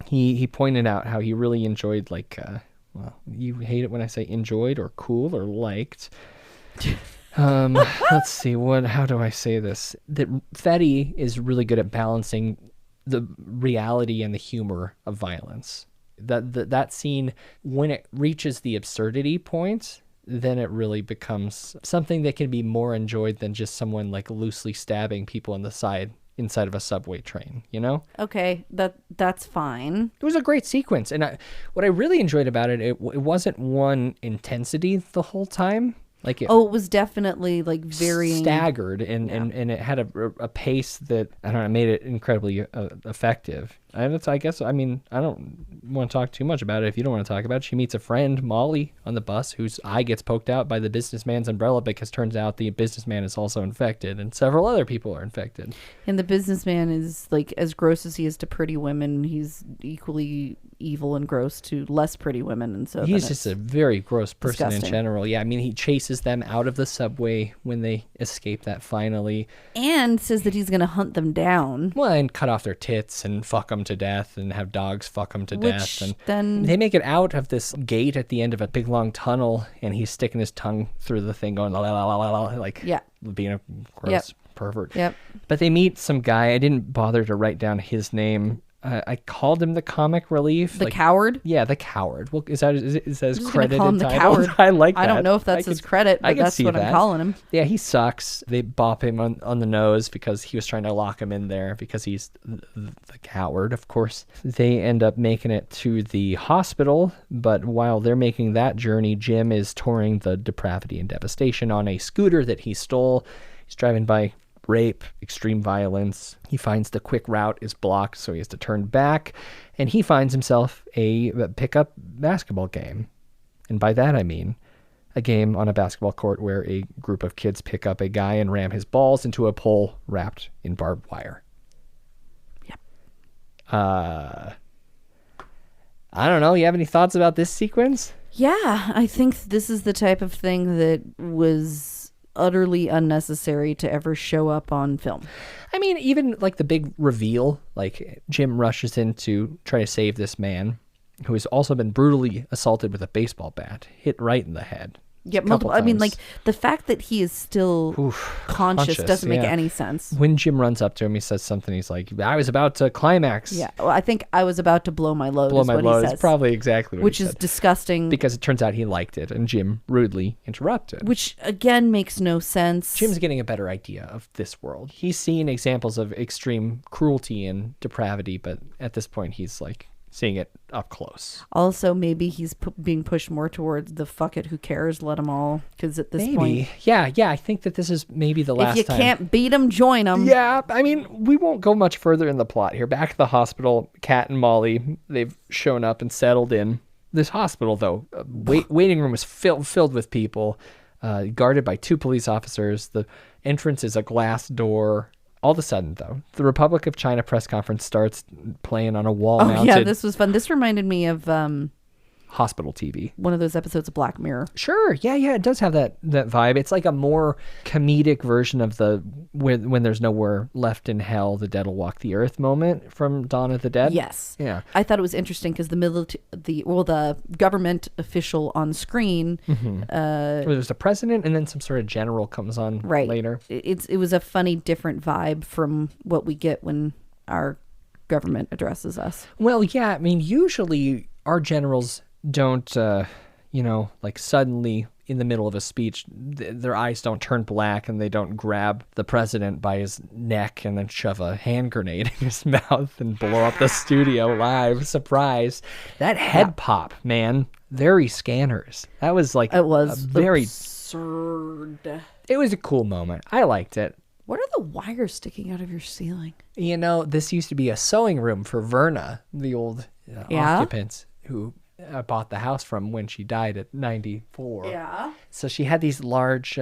He pointed out how he really enjoyed, like, well, you hate it when I say enjoyed or cool or liked. Let's see, how do I say this? That Fede is really good at balancing the reality and the humor of violence. That scene, when it reaches the absurdity point, then it really becomes something that can be more enjoyed than just someone like loosely stabbing people in the side inside of a subway train, you know? Okay, that's fine. It was a great sequence. And what I really enjoyed about it, it wasn't one intensity the whole time. Like it was definitely like varying, staggered, and it had a pace that, I don't know, made it incredibly effective. And I guess, I mean, I don't want to talk too much about it if you don't want to talk about it. She meets a friend, Molly, on the bus, whose eye gets poked out by the businessman's umbrella because turns out the businessman is also infected, and several other people are infected. And the businessman is, like, as gross as he is to pretty women, he's equally evil and gross to less pretty women, and so he's just a very gross person disgusting. In general. Yeah, I mean, he chases them out of the subway when they escape that finally, and says that he's going to hunt them down. Well, and cut off their tits and fuck them to death, and have dogs fuck them to death. And then they make it out of this gate at the end of a big long tunnel, and he's sticking his tongue through the thing, going la la la la la, like being a gross pervert. Yep. But they meet some guy. I didn't bother to write down his name. I called him the comic relief. The coward? Yeah, the coward. Well, is that his credited call him the title? coward. I like that. I don't know if that's his credit, but that's what I'm calling him. Yeah, he sucks. They bop him on the nose because he was trying to lock him in there because he's the coward, of course. They end up making it to the hospital, but while they're making that journey, Jim is touring the depravity and devastation on a scooter that he stole. He's driving by rape, extreme violence. He finds the quick route is blocked, so he has to turn back, and he finds himself a pickup basketball game. And by that I mean a game on a basketball court where a group of kids pick up a guy and ram his balls into a pole wrapped in barbed wire. Yep. I don't know. You have any thoughts about this sequence? Yeah, I think this is the type of thing that was utterly unnecessary to ever show up on film. I mean, even like the big reveal, like Jim rushes in to try to save this man who has also been brutally assaulted with a baseball bat, hit right in the head. Yeah, multiple. I mean, like the fact that he is still conscious doesn't make any sense. When Jim runs up to him, he says something. He's like, "I was about to climax." Yeah, well, I think I was about to blow my load. Blow is my what load. He says, it's probably exactly what which he is said. Disgusting. Because it turns out he liked it, and Jim rudely interrupted. Which again makes no sense. Jim's getting a better idea of this world. He's seen examples of extreme cruelty and depravity, but at this point, he's like seeing it up close. Also, maybe he's being pushed more towards the fuck it, who cares, let them all. Because at this point, yeah, I think that this is maybe the last time. If you can't beat them, join them. Yeah, I mean, we won't go much further in the plot here. Back at the hospital, Kat and Molly, they've shown up and settled in. This hospital, though, waiting room was filled with people, guarded by 2 police officers. The entrance is a glass door. All of a sudden, though, the Republic of China press conference starts playing on a wall-mounted... Oh, yeah, this was fun. This reminded me of... hospital TV. One of those episodes of Black Mirror. Sure. Yeah, it does have that vibe. It's like a more comedic version of the when there's nowhere left in hell, the dead will walk the earth moment from Dawn of the Dead. Yes. Yeah. I thought it was interesting because the government official on screen... There's the president and then some sort of general comes on later. It was a funny, different vibe from what we get when our government addresses us. Well, yeah, I mean, usually our generals don't, like suddenly in the middle of a speech, their eyes don't turn black and they don't grab the president by his neck and then shove a hand grenade in his mouth and blow up the studio live. Surprise. That head pop, man, very Scanners. That was like it was very absurd. It was a cool moment. I liked it. What are the wires sticking out of your ceiling? This used to be a sewing room for Verna, the old occupants who bought the house from when she died at 94. Yeah. So she had these large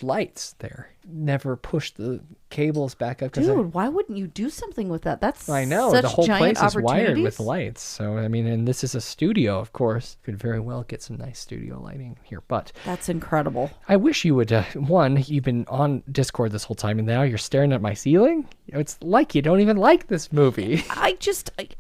lights there. Never pushed the cables back up. Dude, why wouldn't you do something with that? That's I know. such the whole giant place is wired opportunities. with lights. So, I mean, and this is a studio, of course. Could very well get some nice studio lighting here. But that's incredible. I wish you would, you've been on Discord this whole time, and now you're staring at my ceiling? It's like you don't even like this movie.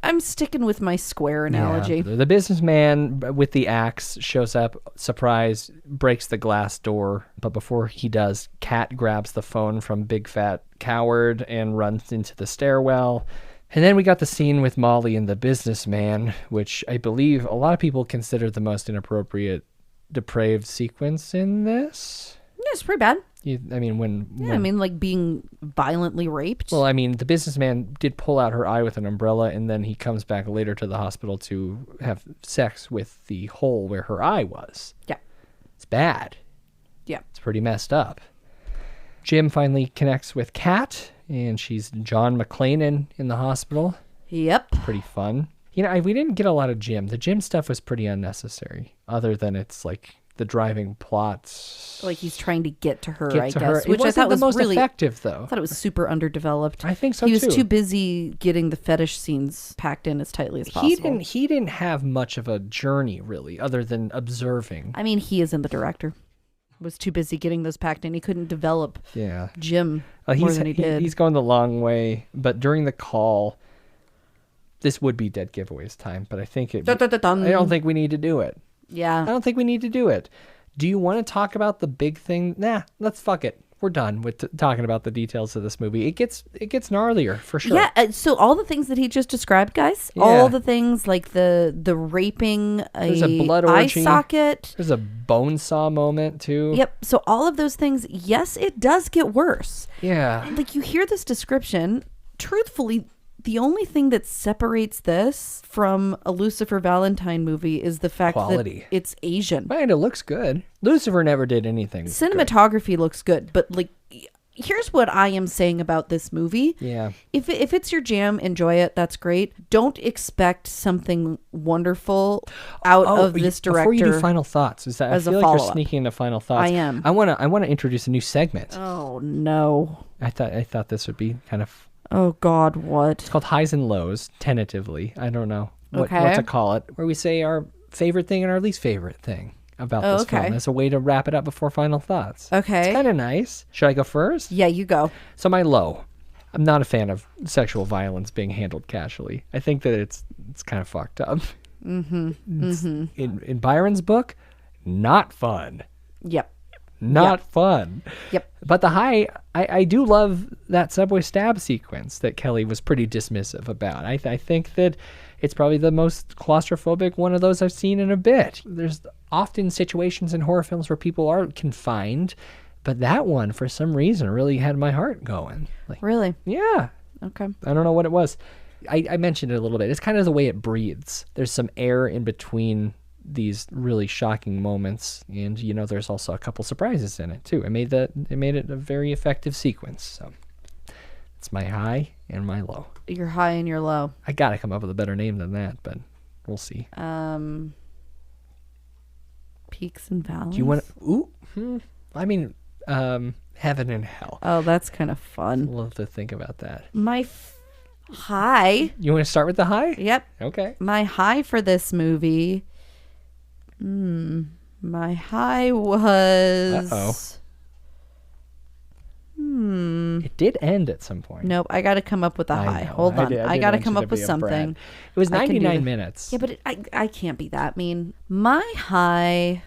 I'm sticking with my square analogy. Yeah. The businessman with the axe shows up, surprise, breaks the glass door. But before he does, Kat grabs the phone from Big Fat Coward and runs into the stairwell. And then we got the scene with Molly and the businessman, which I believe a lot of people consider the most inappropriate depraved sequence in this. Yeah, it's pretty bad. When being violently raped. Well, the businessman did pull out her eye with an umbrella, and then he comes back later to the hospital to have sex with the hole where her eye was. Yeah. It's bad. Yeah. It's pretty messed up. Jim finally connects with Kat, and she's John McClane in the hospital. Yep. Pretty fun. We didn't get a lot of Jim. The Jim stuff was pretty unnecessary, other than it's like the driving plots. Like he's trying to get to her, I guess. Her. Which I thought was the most really effective, though. I thought it was super underdeveloped. I think so, He was too busy getting the fetish scenes packed in as tightly as possible. He didn't have much of a journey, really, other than observing. He isn't the director. Was too busy getting those packed in. He couldn't develop Jim more than he did. He's going the long way, but during the call, this would be dead giveaways time, but I think I don't think we need to do it. Yeah. I don't think we need to do it. Do you want to talk about the big thing? Nah, let's fuck it. We're done with talking about the details of this movie. It gets gnarlier for sure. Yeah. So all the things that he just described, guys, all the things like the raping, there's a blood eye orgy. socket. There's a bone saw moment too. Yep. So all of those things, yes, it does get worse. Yeah. Like you hear this description, truthfully, the only thing that separates this from a Lucifer Valentine movie is the fact Quality. that it's Asian. And it looks good. Lucifer never did anything. Cinematography looks good, but like, here's what I am saying about this movie. Yeah. If it's your jam, enjoy it. That's great. Don't expect something wonderful out of this director. Before you do final thoughts, I feel like you're sneaking into final thoughts. I am. I want to introduce a new segment. Oh no. I thought this would be kind of. Oh God, what? It's called Highs and Lows, tentatively. I don't know what Okay. to call it. Where we say our favorite thing and our least favorite thing about this film. As a way to wrap it up before final thoughts. Okay. It's kind of nice. Should I go first? Yeah, you go. So my low. I'm not a fan of sexual violence being handled casually. I think that it's kind of fucked up. Mm-hmm. In Byron's book, not fun. Yep. Not fun. Yep. But the high, I do love that subway stab sequence that Kelly was pretty dismissive about. I think that it's probably the most claustrophobic one of those I've seen in a bit. There's often situations in horror films where people are confined, but that one, for some reason, really had my heart going. Like, really? Yeah. Okay. I don't know what it was. I mentioned it a little bit. It's kind of the way it breathes. There's some air in between these really shocking moments, and there's also a couple surprises in it too. It made it a very effective sequence. So it's my high and my low. Your high and your low. I gotta come up with a better name than that, but we'll see. Peaks and valleys. Do you want heaven and hell. Oh, that's kind of fun. I'd love to think about that. My high. You want to start with the high? Yep. Okay. My high for this movie. My high was. Uh-oh. It did end at some point. Nope, I got to come up with a high. know. Hold on. I got to come want you up to with be a something. brat. It was 99 minutes. Yeah, but I can't be that mean. My high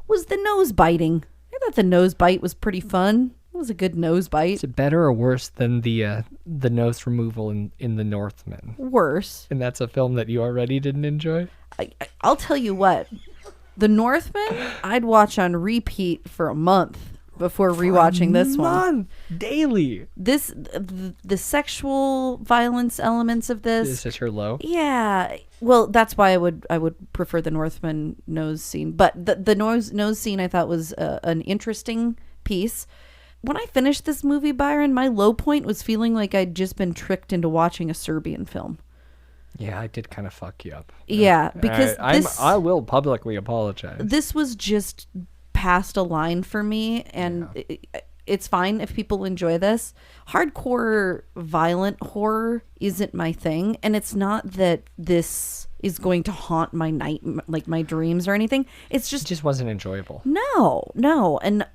was the nose biting. I thought the nose bite was pretty fun. It was a good nose bite. Is it better or worse than the nose removal in The Northman? Worse. And that's a film that you already didn't enjoy? I'll tell you what. The Northman, I'd watch on repeat for a month before rewatching this one. Daily. The sexual violence elements of this. Is this your low? Yeah. Well, that's why I would prefer the Northman nose scene. But the nose scene I thought was an interesting piece. When I finished this movie, Byron, my low point was feeling like I'd just been tricked into watching a Serbian film. Yeah, I did kind of fuck you up. Yeah, because I will publicly apologize. This was just past a line for me, and it's fine if people enjoy this. Hardcore violent horror isn't my thing, and it's not that this is going to haunt my night, like my dreams or anything. It just wasn't enjoyable. No, and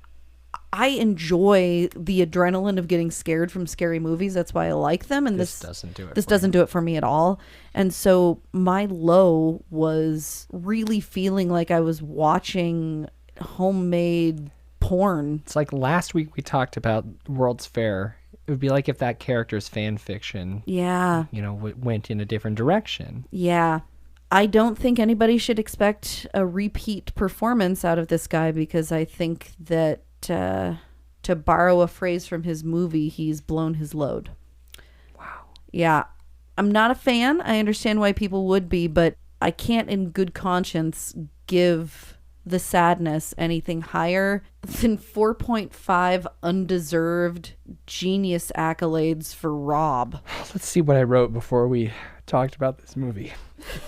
I enjoy the adrenaline of getting scared from scary movies. That's why I like them. And this doesn't do it. This doesn't do it for me at all. And so my low was really feeling like I was watching homemade porn. It's like last week we talked about World's Fair. It would be like if that character's fan fiction, yeah, went in a different direction. Yeah. I don't think anybody should expect a repeat performance out of this guy, because I think that, to borrow a phrase from his movie, he's blown his load. Wow. Yeah. I'm not a fan. I understand why people would be, but I can't in good conscience give The Sadness anything higher than 4.5 undeserved genius accolades for Rob. Let's see what I wrote before we talked about this movie.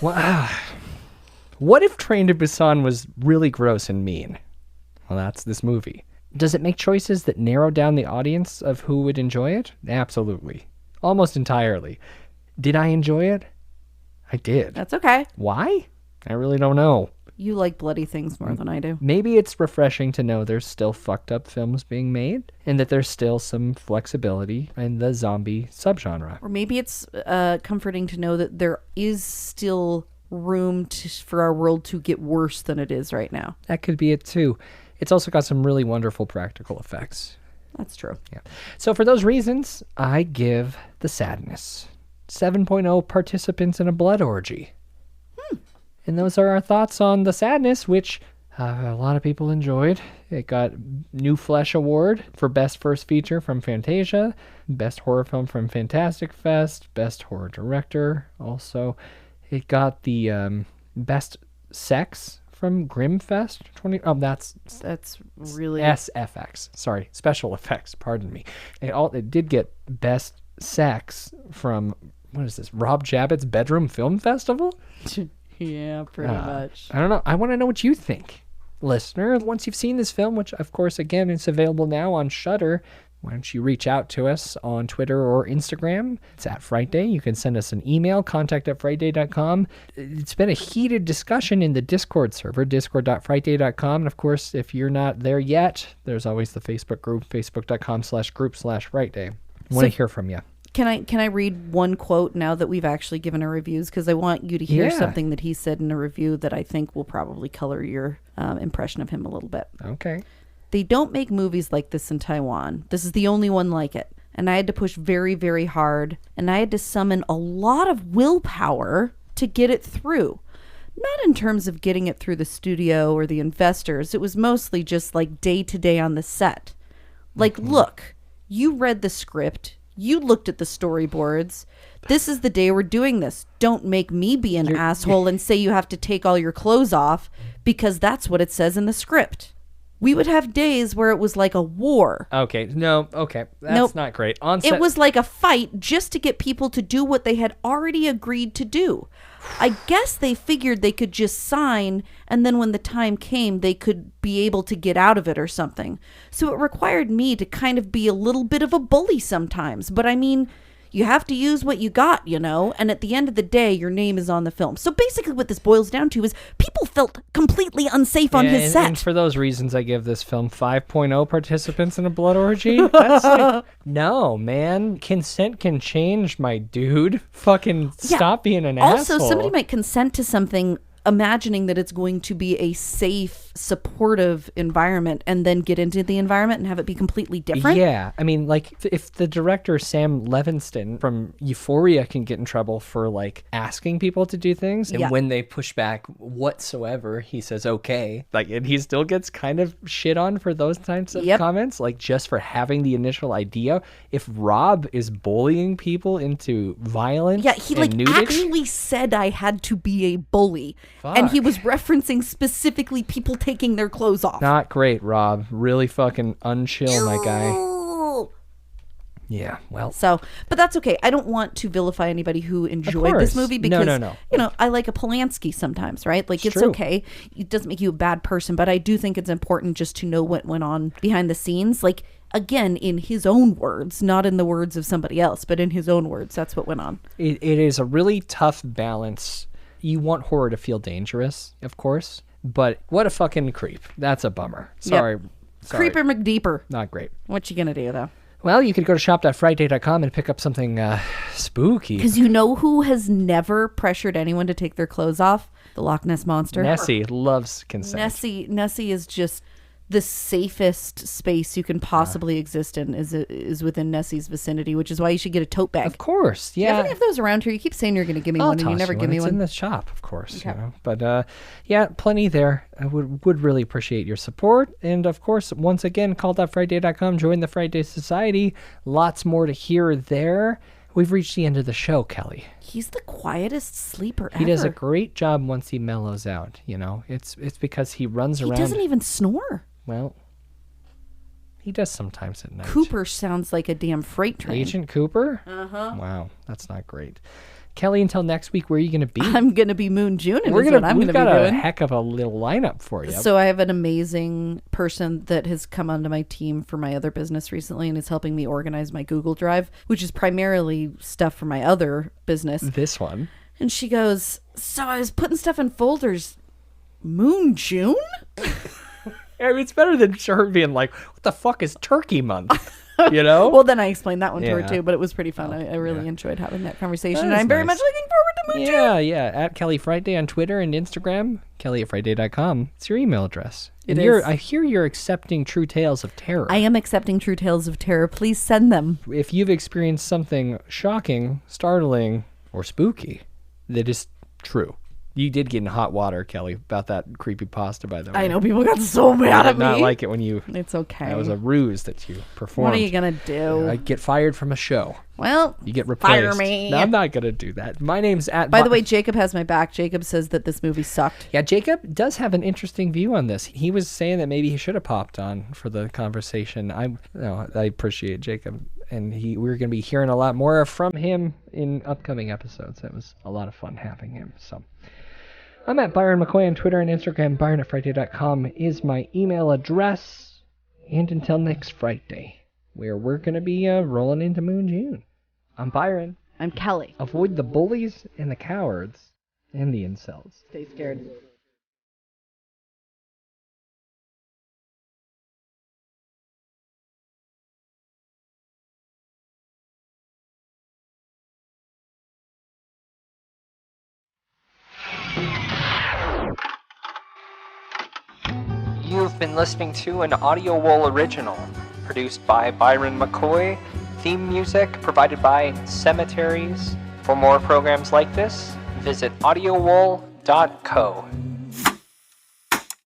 What if Train to Busan was really gross and mean? Well, that's this movie. Does it make choices that narrow down the audience of who would enjoy it? Absolutely. Almost entirely. Did I enjoy it? I did. That's okay. Why? I really don't know. You like bloody things more than I do. Maybe it's refreshing to know there's still fucked up films being made and that there's still some flexibility in the zombie subgenre. Or maybe it's comforting to know that there is still room for our world to get worse than it is right now. That could be it too. It's also got some really wonderful practical effects. That's true. Yeah. So for those reasons, I give The Sadness 7.0 participants in a blood orgy. And those are our thoughts on The Sadness, which a lot of people enjoyed. It got New Flesh Award for Best First Feature from Fantasia, Best Horror Film from Fantastic Fest, Best Horror Director. Also, it got the Best Sex from Grimfest 20. Oh, that's really SFX. Sorry, special effects. Pardon me. It did get Best Sex from, what is this? Rob Jabbaz's Bedroom Film Festival. Yeah, pretty much. I don't know. I want to know what you think, listener. Once you've seen this film, which of course again is available now on Shudder, why don't you reach out to us on Twitter or Instagram? It's at Frightday. You can send us an email, contact@frightday.com. It's been a heated discussion in the Discord server, discord.frightday.com. And of course, if you're not there yet, there's always the Facebook group, facebook.com/group/frightday. I want to hear from you. Can I read one quote now that we've actually given our reviews? Because I want you to hear something that he said in a review that I think will probably color your impression of him a little bit. Okay. They don't make movies like this in Taiwan. This is the only one like it. And I had to push very, very hard. And I had to summon a lot of willpower to get it through. Not in terms of getting it through the studio or the investors. It was mostly just like day to day on the set. Like, look, you read the script. You looked at the storyboards. This is the day we're doing this. Don't make me be an asshole and say you have to take all your clothes off, because that's what it says in the script. We would have days where it was like a war. Okay. No. Okay. That's not great. On set, it was like a fight just to get people to do what they had already agreed to do. I guess they figured they could just sign, and then when the time came, they could be able to get out of it or something. So it required me to kind of be a little bit of a bully sometimes. But I mean, you have to use what you got, you know? And at the end of the day, your name is on the film. So basically what this boils down to is people felt completely unsafe on his set. And for those reasons, I give this film 5.0 participants in a blood orgy. That's like, no, man. Consent can change, my dude. Fucking stop being an asshole. Also, somebody might consent to something imagining that it's going to be a safe, supportive environment, and then get into the environment and have it be completely different. Yeah. I mean, like, if the director Sam Levinson from Euphoria can get in trouble for, like, asking people to do things, and when they push back whatsoever, he says, okay. Like, and he still gets kind of shit on for those types of comments, like, just for having the initial idea. If Rob is bullying people into violence he, and like, nudity, actually said I had to be a bully. Fuck. And he was referencing specifically people taking their clothes off. Not great, Rob. Really fucking unchill, my guy. Yeah, well. So, but that's okay. I don't want to vilify anybody who enjoyed this movie because, no. you know, I like a Polanski sometimes, right? Like, it's true. okay. It doesn't make you a bad person, but I do think it's important just to know what went on behind the scenes. Like, again, in his own words, not in the words of somebody else, but in his own words, that's what went on. It is a really tough balance. You want horror to feel dangerous, of course, but what a fucking creep. That's a bummer. Sorry. Creeper McDeeper. Not great. What you gonna do, though? Well, you could go to shop.frightday.com and pick up something spooky. Because you know who has never pressured anyone to take their clothes off? The Loch Ness Monster. Nessie loves consent. Nessie is just the safest space you can possibly exist in is within Nessie's vicinity, which is why you should get a tote bag. Of course, yeah. You have any of those around here? You keep saying you're going to give me one, and you never give me It's one. in the shop, of course. Okay. You know? But yeah, plenty there. I would really appreciate your support. And of course, once again, call.frightday.com. Join the Frightday Society. Lots more to hear there. We've reached the end of the show, Kelly. He's the quietest sleeper ever. He does a great job once he mellows out. You know, it's because he runs around. He doesn't even snore. Well, he does sometimes at night. Cooper sounds like a damn freight train. Agent Cooper? Uh-huh. Wow, that's not great. Kelly, until next week, where are you going to be? I'm going to be Moon June, and we've got a heck of a little lineup for you. So I have an amazing person that has come onto my team for my other business recently and is helping me organize my Google Drive, which is primarily stuff for my other business. This one. And she goes, so I was putting stuff in folders. Moon June? I mean, it's better than her being like, what the fuck is Turkey Month? You know? Well, then I explained that one to her too, but it was pretty fun. I really enjoyed having that conversation. And I'm very much looking forward to Moon June. Yeah. At Kelly Frightday on Twitter and Instagram, kelly@frightday.com. It's your email address. It is. I hear you're accepting true tales of terror. I am accepting true tales of terror. Please send them. If you've experienced something shocking, startling, or spooky that is true. You did get in hot water, Kelly, about that creepy pasta, by the way. I know, people got so mad at me. I did not like it when you... It's okay. That was a ruse that you performed. What are you going to do? I get fired from a show. Well, you get replaced. Fire me. No, I'm not going to do that. My name's at... By the way, Jacob has my back. Jacob says that this movie sucked. Yeah, Jacob does have an interesting view on this. He was saying that maybe he should have popped on for the conversation. I appreciate Jacob. And we're going to be hearing a lot more from him in upcoming episodes. It was a lot of fun having him. So... I'm at Byron McKoy on Twitter and Instagram. Byron@Frightday.com is my email address. And until next Frightday, where we're going to be rolling into Moon June. I'm Byron. I'm Kelly. Avoid the bullies and the cowards and the incels. Stay scared. You've been listening to an Audio Wool original, produced by Byron McKoy, theme music provided by Cemeteries. For more programs like this, visit audiowool.co.